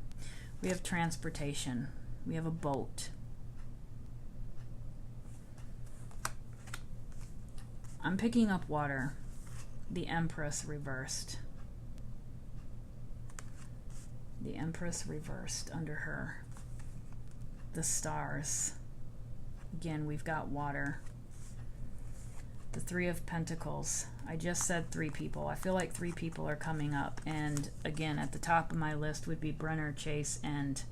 A: We have transportation. We have a boat. I'm picking up water. The Empress reversed. The Empress reversed under her. The stars. Again, we've got water. The Three of Pentacles. I just said 3 people. I feel like 3 people are coming up. And again, at the top of my list would be Brenner, Chase, and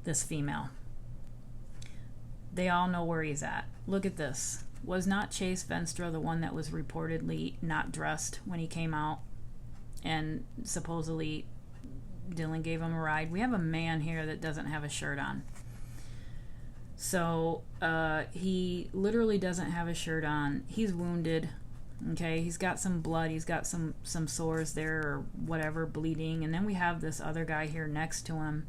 A: this female. They all know where he's at. Look at this. Was not Chase Venstra the one that was reportedly not dressed when he came out? And supposedly Dylan gave him a ride. We have a man here that doesn't have a shirt on. So he literally doesn't have a shirt on. He's wounded. Okay, he's got some blood. He's got some sores there or whatever, bleeding. And then we have this other guy here next to him.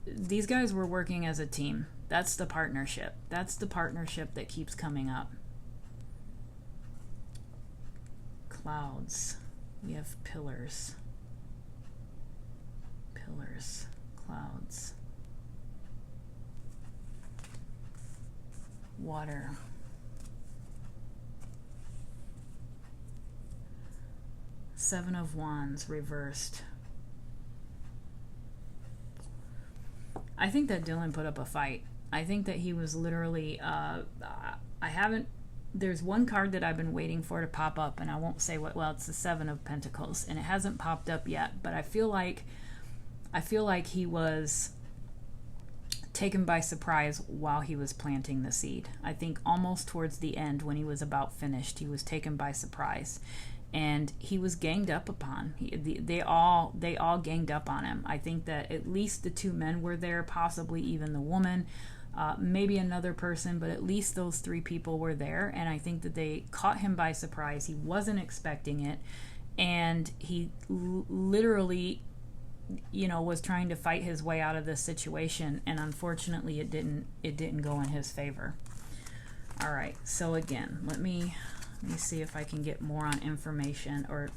A: These guys were working as a team. That's the partnership. That's the partnership that keeps coming up. Clouds. We have pillars. Pillars. Clouds. Water. Seven of Wands reversed. I think that Dylan put up a fight. I think that he was literally, there's one card that I've been waiting for to pop up, and I won't say what, well, it's the Seven of Pentacles, and it hasn't popped up yet, but I feel like he was taken by surprise while he was planting the seed. I think almost towards the end, when he was about finished, he was taken by surprise, and he was ganged up upon. They all ganged up on him. I think that at least the 2 men were there, possibly even the woman, maybe another person, but at least those 3 people were there, and I think that they caught him by surprise. He wasn't expecting it, and he literally, was trying to fight his way out of this situation, and unfortunately it didn't go in his favor. All right, so again, let me see if I can get more on information or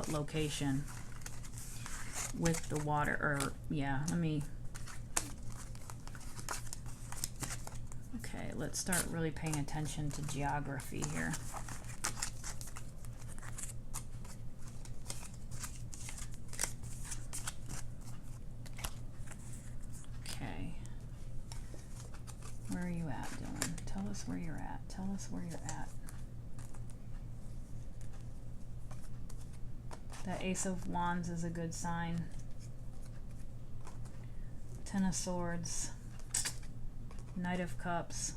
A: location with the water, or okay, let's start really paying attention to geography here. Where are you at, Dylan? Tell us where you're at. Tell us where you're at. That Ace of Wands is a good sign. Ten of Swords. Knight of Cups.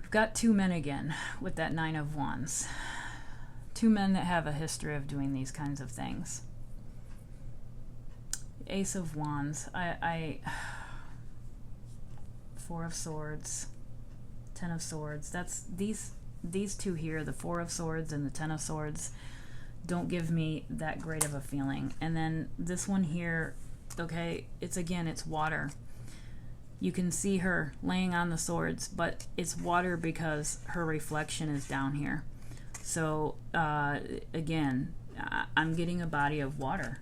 A: We've got 2 men again with that Nine of Wands. 2 men that have a history of doing these kinds of things. Ace of Wands. Four of Swords, Ten of Swords. That's these 2 here, the Four of Swords and the Ten of Swords, don't give me that great of a feeling. And then this one here, okay, it's water. You can see her laying on the swords, but it's water because her reflection is down here. So again, I'm getting a body of water.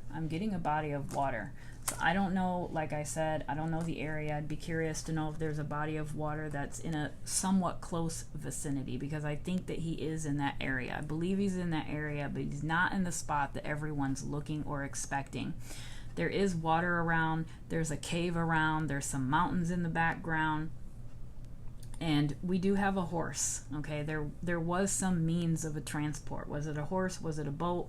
A: So I don't know, like I said, I don't know the area. I'd be curious to know if there's a body of water that's in a somewhat close vicinity, because I think that he is in that area. I believe he's in that area, but he's not in the spot that everyone's looking or expecting. There is water around, there's a cave around, there's some mountains in the background, and we do have a horse, okay? There was some means of a transport. Was it a horse? Was it a boat?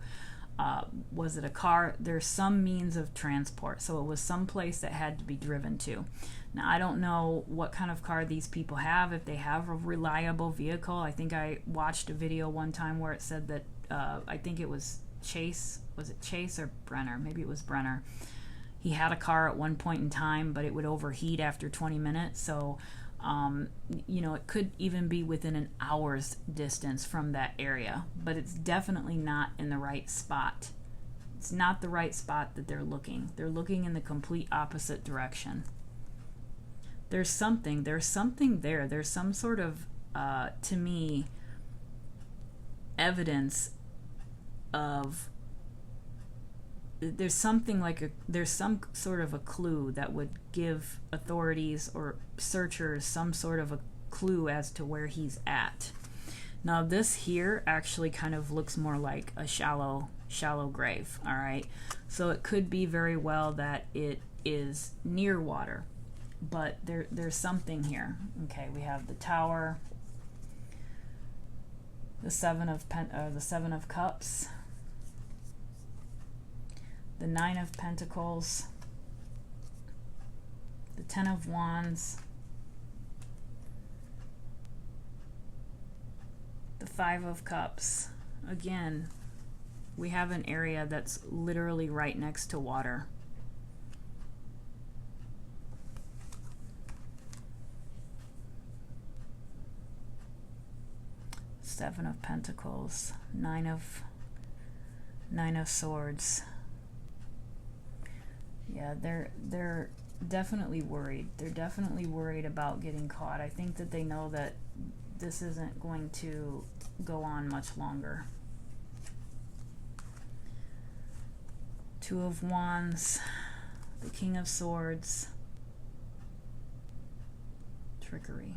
A: Was it a car? There's some means of transport, so it was some place that had to be driven to. Now, I don't know what kind of car these people have, if they have a reliable vehicle. I think I watched a video one time where it said that, I think it was Chase. Was it Chase or Brenner? Maybe it was Brenner. He had a car at one point in time, but it would overheat after 20 minutes. So, it could even be within an hour's distance from that area, but it's definitely not in the right spot. It's not the right spot that they're looking. They're looking in the complete opposite direction. There's something there. There's some sort of, to me, evidence of, there's some sort of a clue that would give authorities or searchers some sort of a clue as to where he's at. Now, this here actually kind of looks more like a shallow grave, all right? So it could be very well that it is near water, but there's something here. Okay, we have the Tower, the Seven of Cups, the Nine of Pentacles, the Ten of Wands, the Five of Cups. Again, we have an area that's literally right next to water. Seven of Pentacles, Nine of Swords. Yeah, they're definitely worried. They're definitely worried about getting caught. I think that they know that this isn't going to go on much longer. Two of Wands, the King of Swords, trickery.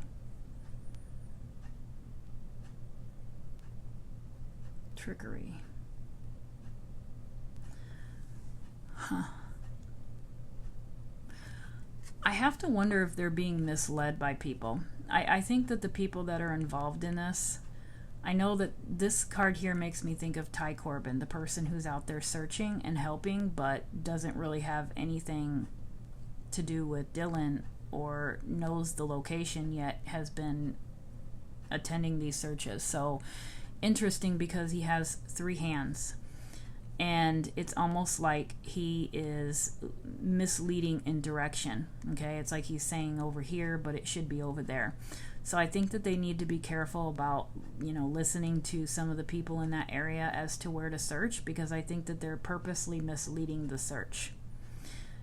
A: Trickery. Huh. I have to wonder if they're being misled by people. I think that the people that are involved in this, I know that this card here makes me think of Ty Corbin, the person who's out there searching and helping, but doesn't really have anything to do with Dylan or knows the location, yet has been attending these searches. So interesting, because he has three hands. And it's almost like he is misleading in direction. Okay, it's like he's saying over here, but it should be over there. So I think that they need to be careful about, listening to some of the people in that area as to where to search, because I think that they're purposely misleading the search.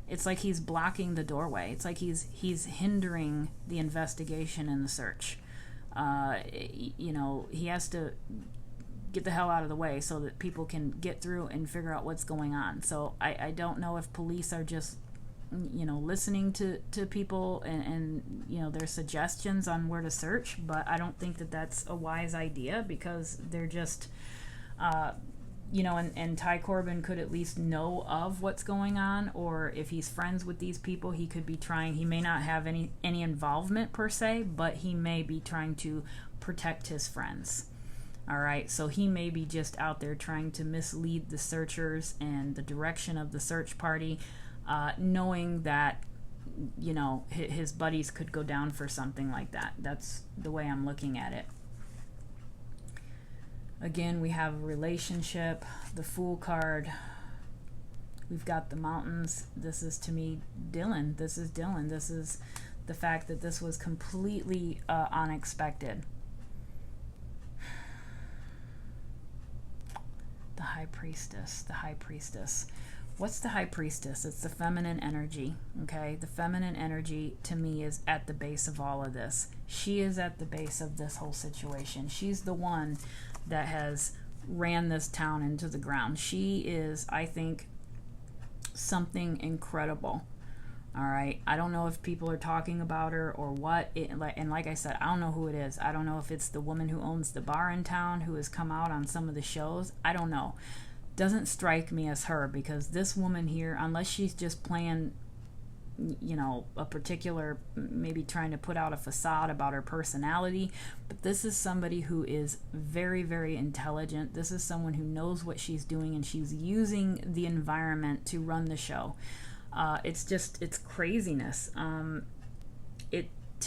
A: It's like he's blocking the doorway. It's like he's hindering the investigation and the search. He has to get the hell out of the way so that people can get through and figure out what's going on. So I don't know if police are just, listening to people and their suggestions on where to search, but I don't think that that's a wise idea, because they're just, and Ty Corbin could at least know of what's going on, or if he's friends with these people, he could be trying, he may not have any involvement per se, but he may be trying to protect his friends. All right, so he may be just out there trying to mislead the searchers and the direction of the search party, knowing that, his buddies could go down for something like that. That's the way I'm looking at it. Again, we have a relationship, the Fool card. We've got the Mountains. This is, to me, Dylan. This is Dylan. This is the fact that this was completely unexpected. The High Priestess. What's the High Priestess? It's the feminine energy, okay? The feminine energy, to me, is at the base of all of this. She is at the base of this whole situation. She's the one that has ran this town into the ground. She is, I think, something incredible. All right, I don't know if people are talking about her or what, and like I said, I don't know who it is. I don't know if it's the woman who owns the bar in town who has come out on some of the shows. I don't know. Doesn't strike me as her, because this woman here, unless she's just playing, you know, a particular, maybe trying to put out a facade about her personality, but this is somebody who is very, very intelligent. This is someone who knows what she's doing, and she's using the environment to run the show. It's craziness. To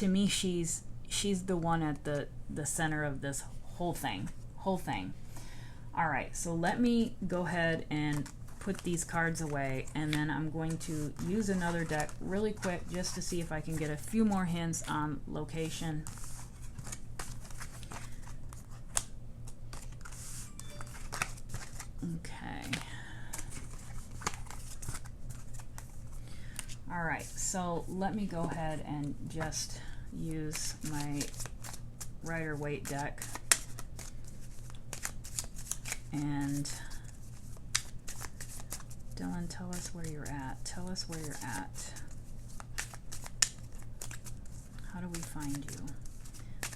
A: me, she's the one at the center of this whole thing. All right, so let me go ahead and put these cards away, and then I'm going to use another deck really quick just to see if I can get a few more hints on location. Okay. All right, so let me go ahead and just use my Rider-Waite deck. And Dylan, tell us where you're at. Tell us where you're at. How do we find you?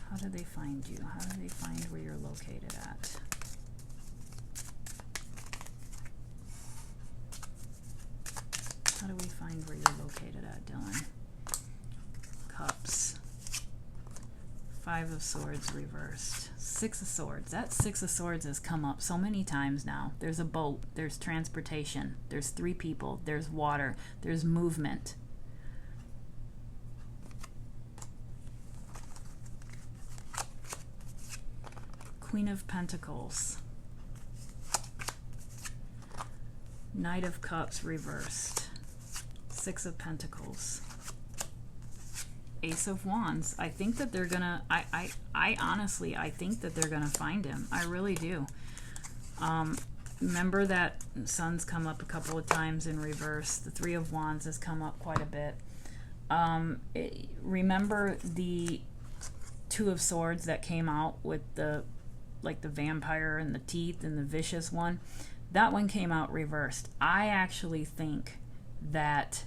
A: How do they find you? How do they find where you're located at? How do we find where you're located at, Dylan? Cups. 5 of Swords reversed. 6 of Swords. That 6 of Swords has come up so many times now. There's a boat. There's transportation. There's 3 people. There's water. There's movement. Queen of Pentacles. Knight of Cups reversed. 6 of Pentacles. Ace of Wands. I think that they're gonna, I honestly, I think that they're gonna find him. I really do. Remember that Sun's come up a couple of times in reverse. The 3 of Wands has come up quite a bit. Remember the 2 of Swords that came out with the, like the vampire and the teeth and the vicious one? That one came out reversed. I actually think that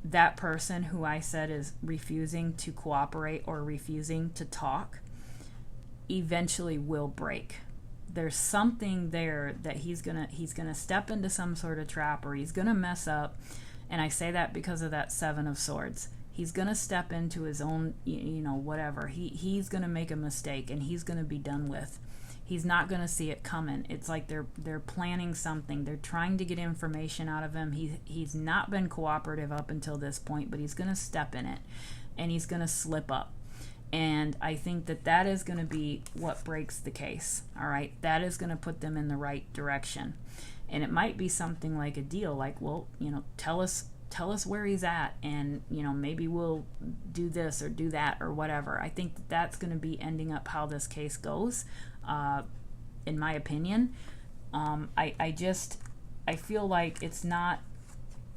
A: that person who I said is refusing to cooperate or refusing to talk eventually will break. There's something there that he's gonna step into some sort of trap, or he's gonna mess up. And I say that because of that 7 of Swords. He's gonna step into his own, you know, whatever. He's gonna make a mistake, and he's gonna be done with. He's not going to see it coming. It's like they're planning something. They're trying to get information out of him. He's not been cooperative up until this point, but he's going to step in it, and he's going to slip up. And I think that that is going to be what breaks the case. All right, that is going to put them in the right direction. And it might be something like a deal, like, well, you know, tell us where he's at, and, you know, maybe we'll do this or do that or whatever. I think that that's going to be ending up how this case goes. In my opinion, I feel like it's not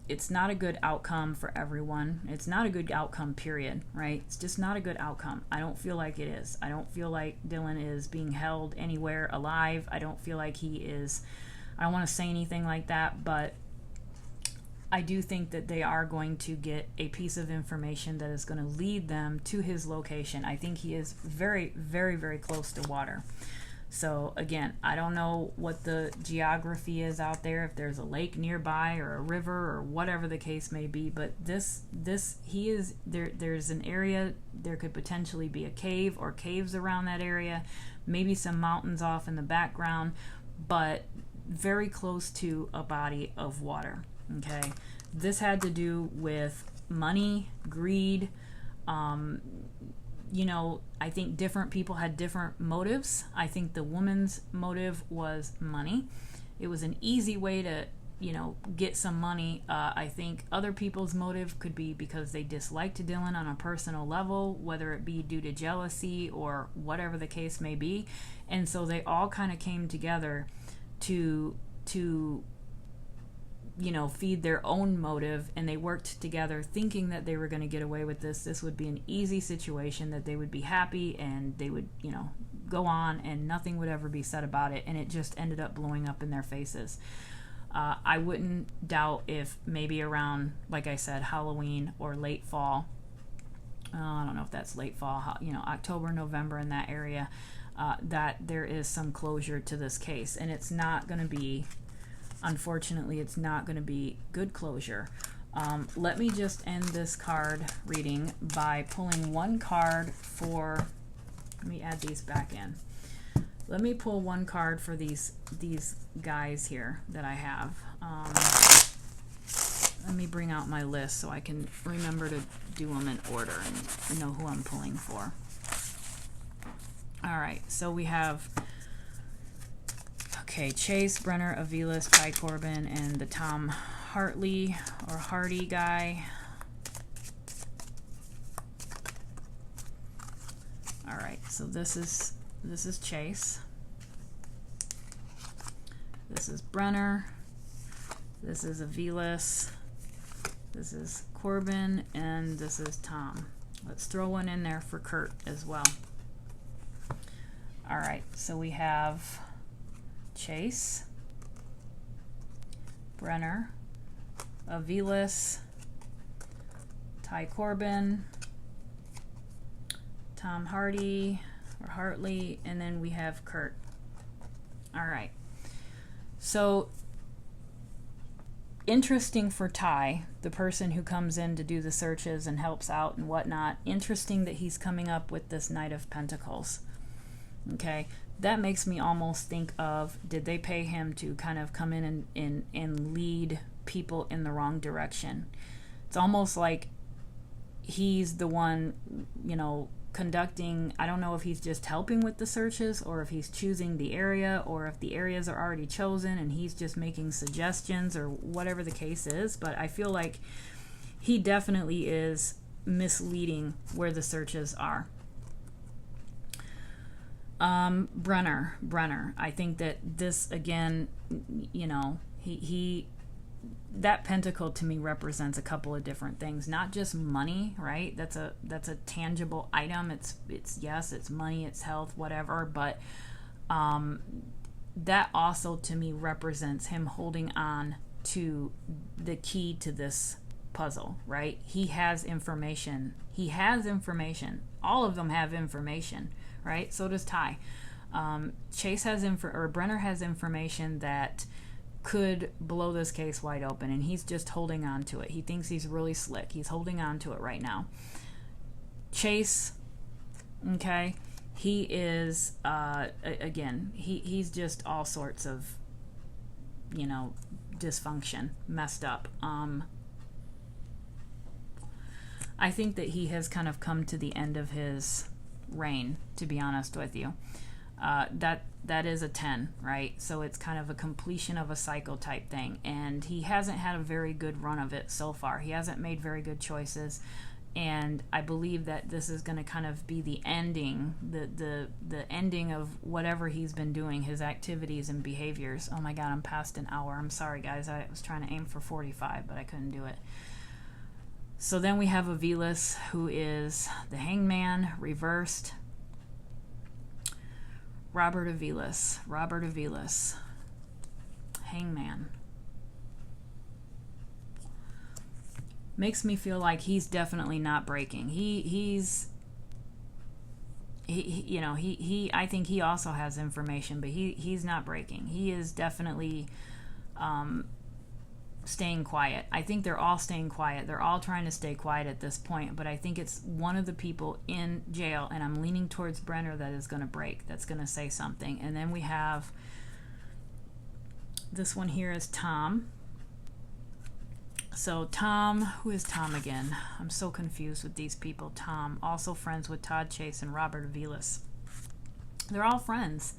A: a good outcome for everyone. It's not a good outcome, period, right? It's just not a good outcome. I don't feel like it is. I don't feel like Dylan is being held anywhere alive. I don't feel like he is. I don't want to say anything like that, but I do think that they are going to get a piece of information that is going to lead them to his location. I think he is very, very, very close to water. So again, I don't know what the geography is out there, if there's a lake nearby or a river or whatever the case may be, but he is there. There's an area, there could potentially be a cave or caves around that area, maybe some mountains off in the background, but very close to a body of water. Okay, this had to do with money, greed. You know, I think different people had different motives. I think the woman's motive was money. It was an easy way to, you know, get some money. I think other people's motive could be because they disliked Dylan on a personal level, whether it be due to jealousy or whatever the case may be. And so they all kind of came together to you know, feed their own motive, and they worked together thinking that they were going to get away with this. This would be an easy situation, that they would be happy and they would, you know, go on and nothing would ever be said about it, and it just ended up blowing up in their faces. I wouldn't doubt if maybe around, like I said, Halloween or late fall, I don't know if that's late fall, you know, October, November, in that area, that there is some closure to this case. And it's not going to be, unfortunately, it's not going to be good closure. Let me just end this card reading by pulling one card for, let me add these back in. Let me pull one card for these guys here that I have. Let me bring out my list so I can remember to do them in order and know who I'm pulling for. All right, so we have, okay, Chase, Brenner, Aviles, Ty Corbin, and the Tom Hartley or Hardy guy. All right, so this is Chase. This is Brenner. This is Aviles. This is Corbin, and this is Tom. Let's throw one in there for Kurt as well. All right, so we have Chase, Brenner, Aviles, Ty Corbin, Tom Hardy or Hartley, and then we have Kurt. All right. So interesting for Ty, the person who comes in to do the searches and helps out and whatnot. Interesting that he's coming up with this Knight of Pentacles. Okay, that makes me almost think of, did they pay him to kind of come in and lead people in the wrong direction? It's almost like he's the one, you know, conducting. I don't know if he's just helping with the searches or if he's choosing the area or if the areas are already chosen and he's just making suggestions or whatever the case is. But I feel like he definitely is misleading where the searches are. Brenner. I think that this, again, you know, he that pentacle to me represents a couple of different things, not just money, right? That's a tangible item. It's yes, it's money, it's health, whatever, but that also to me represents him holding on to the key to this puzzle, right? He has information. All of them have information, right? So does Ty. Chase has Brenner has information that could blow this case wide open, and he's just holding on to it. He thinks he's really slick. He's holding on to it right now. Chase, okay, he is again, he's just all sorts of, you know, dysfunction, messed up. I think that he has kind of come to the end of his reign, to be honest with you. That is a 10, right? So it's kind of a completion of a cycle type thing, and he hasn't had a very good run of it so far. He hasn't made very good choices, and I believe that this is going to kind of be the ending, the ending of whatever he's been doing, his activities and behaviors. Oh my God, I'm past an hour. I'm sorry, guys. I was trying to aim for 45, but I couldn't do it. So then we have Aviles, who is the Hangman reversed. Robert Aviles, Hangman. Makes me feel like he's definitely not breaking. He's you know, I think he also has information, but he's not breaking. He is definitely staying quiet. I think they're all staying quiet. They're all trying to stay quiet at this point, but I think it's one of the people in jail, and I'm leaning towards Brenner, that is going to break, that's going to say something. And then we have this one here is Tom. So Tom, who is Tom again? I'm so confused with these people. Tom, also friends with Todd Chase and Robert Aviles. They're all friends.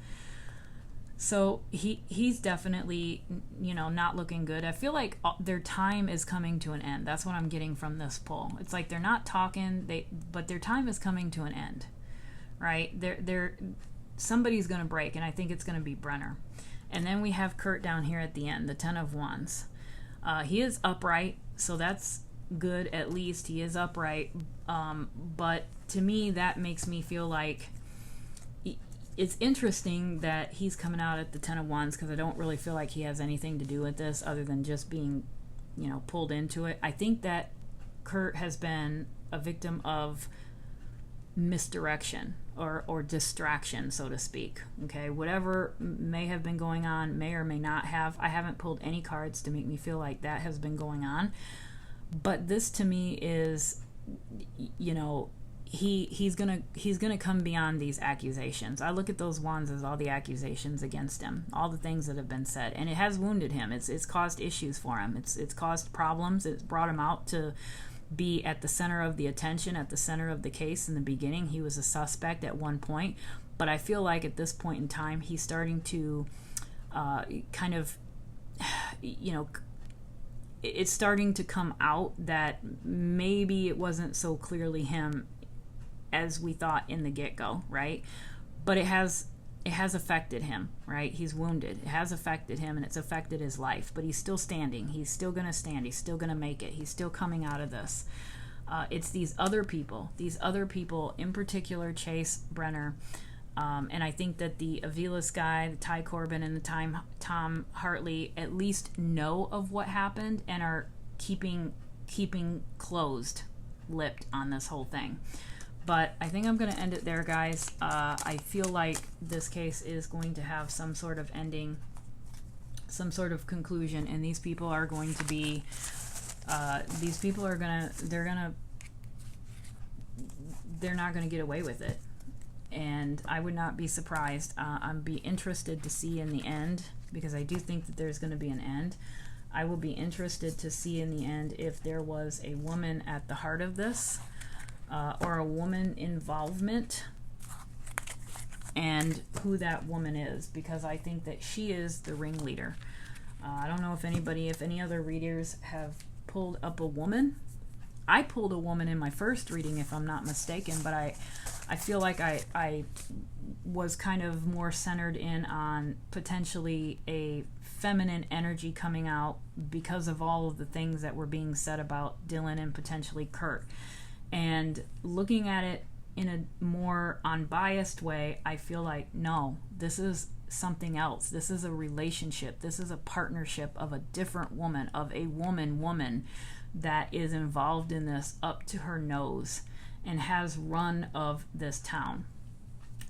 A: So he's definitely, you know, not looking good. I feel like their time is coming to an end. That's what I'm getting from this pull. It's like they're not talking, but their time is coming to an end, right? Somebody's going to break, and I think it's going to be Brenner. And then we have Kurt down here at the end, the 10 of Wands. He is upright, so that's good. At least he is upright. But to me, that makes me feel like it's interesting that he's coming out at the 10 of Wands, because I don't really feel like he has anything to do with this other than just being, you know, pulled into it. I think that Kurt has been a victim of misdirection or distraction, so to speak. Okay, whatever may have been going on, may or may not have. I haven't pulled any cards to make me feel like that has been going on. But this to me is, you know, he's gonna come beyond these accusations. I look at those wands as all the accusations against him, all the things that have been said, and it has wounded him. It's caused issues for him. It's caused problems. It's brought him out to be at the center of the attention, at the center of the case. In the beginning, he was a suspect at one point, but I feel like at this point in time, he's starting to kind of, you know, it's starting to come out that maybe it wasn't so clearly him as we thought in the get-go, right? But it has affected him, right? He's wounded. It has affected him, and it's affected his life. But he's still standing. He's still going to stand. He's still going to make it. He's still coming out of this. It's these other people in particular, Chase Brenner, and I think that the Aviles guy, the Ty Corbin, and the Tom Hartley at least know of what happened and are keeping closed-lipped on this whole thing. But I think I'm going to end it there, guys. I feel like this case is going to have some sort of ending, some sort of conclusion, and these people are going to be, they're not going to get away with it. And I would not be surprised. I'd be interested to see in the end, because I do think that there's going to be an end. I will be interested to see in the end if there was a woman at the heart of this, or a woman involvement, and who that woman is, because I think that she is the ringleader. I don't know if any other readers have pulled up a woman. I pulled a woman in my first reading, if I'm not mistaken, but I feel like I was kind of more centered in on potentially a feminine energy coming out because of all of the things that were being said about Dylan and potentially Kurt. And looking at it in a more unbiased way, I feel like, no, this is something else. This is a relationship. This is a partnership of a different woman, of a woman that is involved in this up to her nose and has run of this town.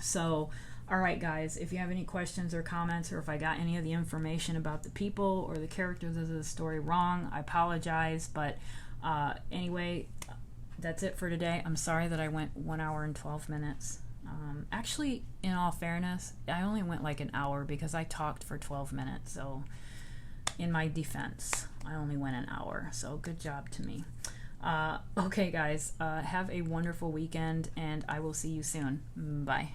A: So, all right, guys, if you have any questions or comments, or if I got any of the information about the people or the characters of the story wrong, I apologize. But anyway, that's it for today. I'm sorry that I went 1 hour and 12 minutes. Actually, in all fairness, I only went like an hour because I talked for 12 minutes. So in my defense, I only went an hour. So good job to me. Okay, guys, have a wonderful weekend, and I will see you soon. Bye.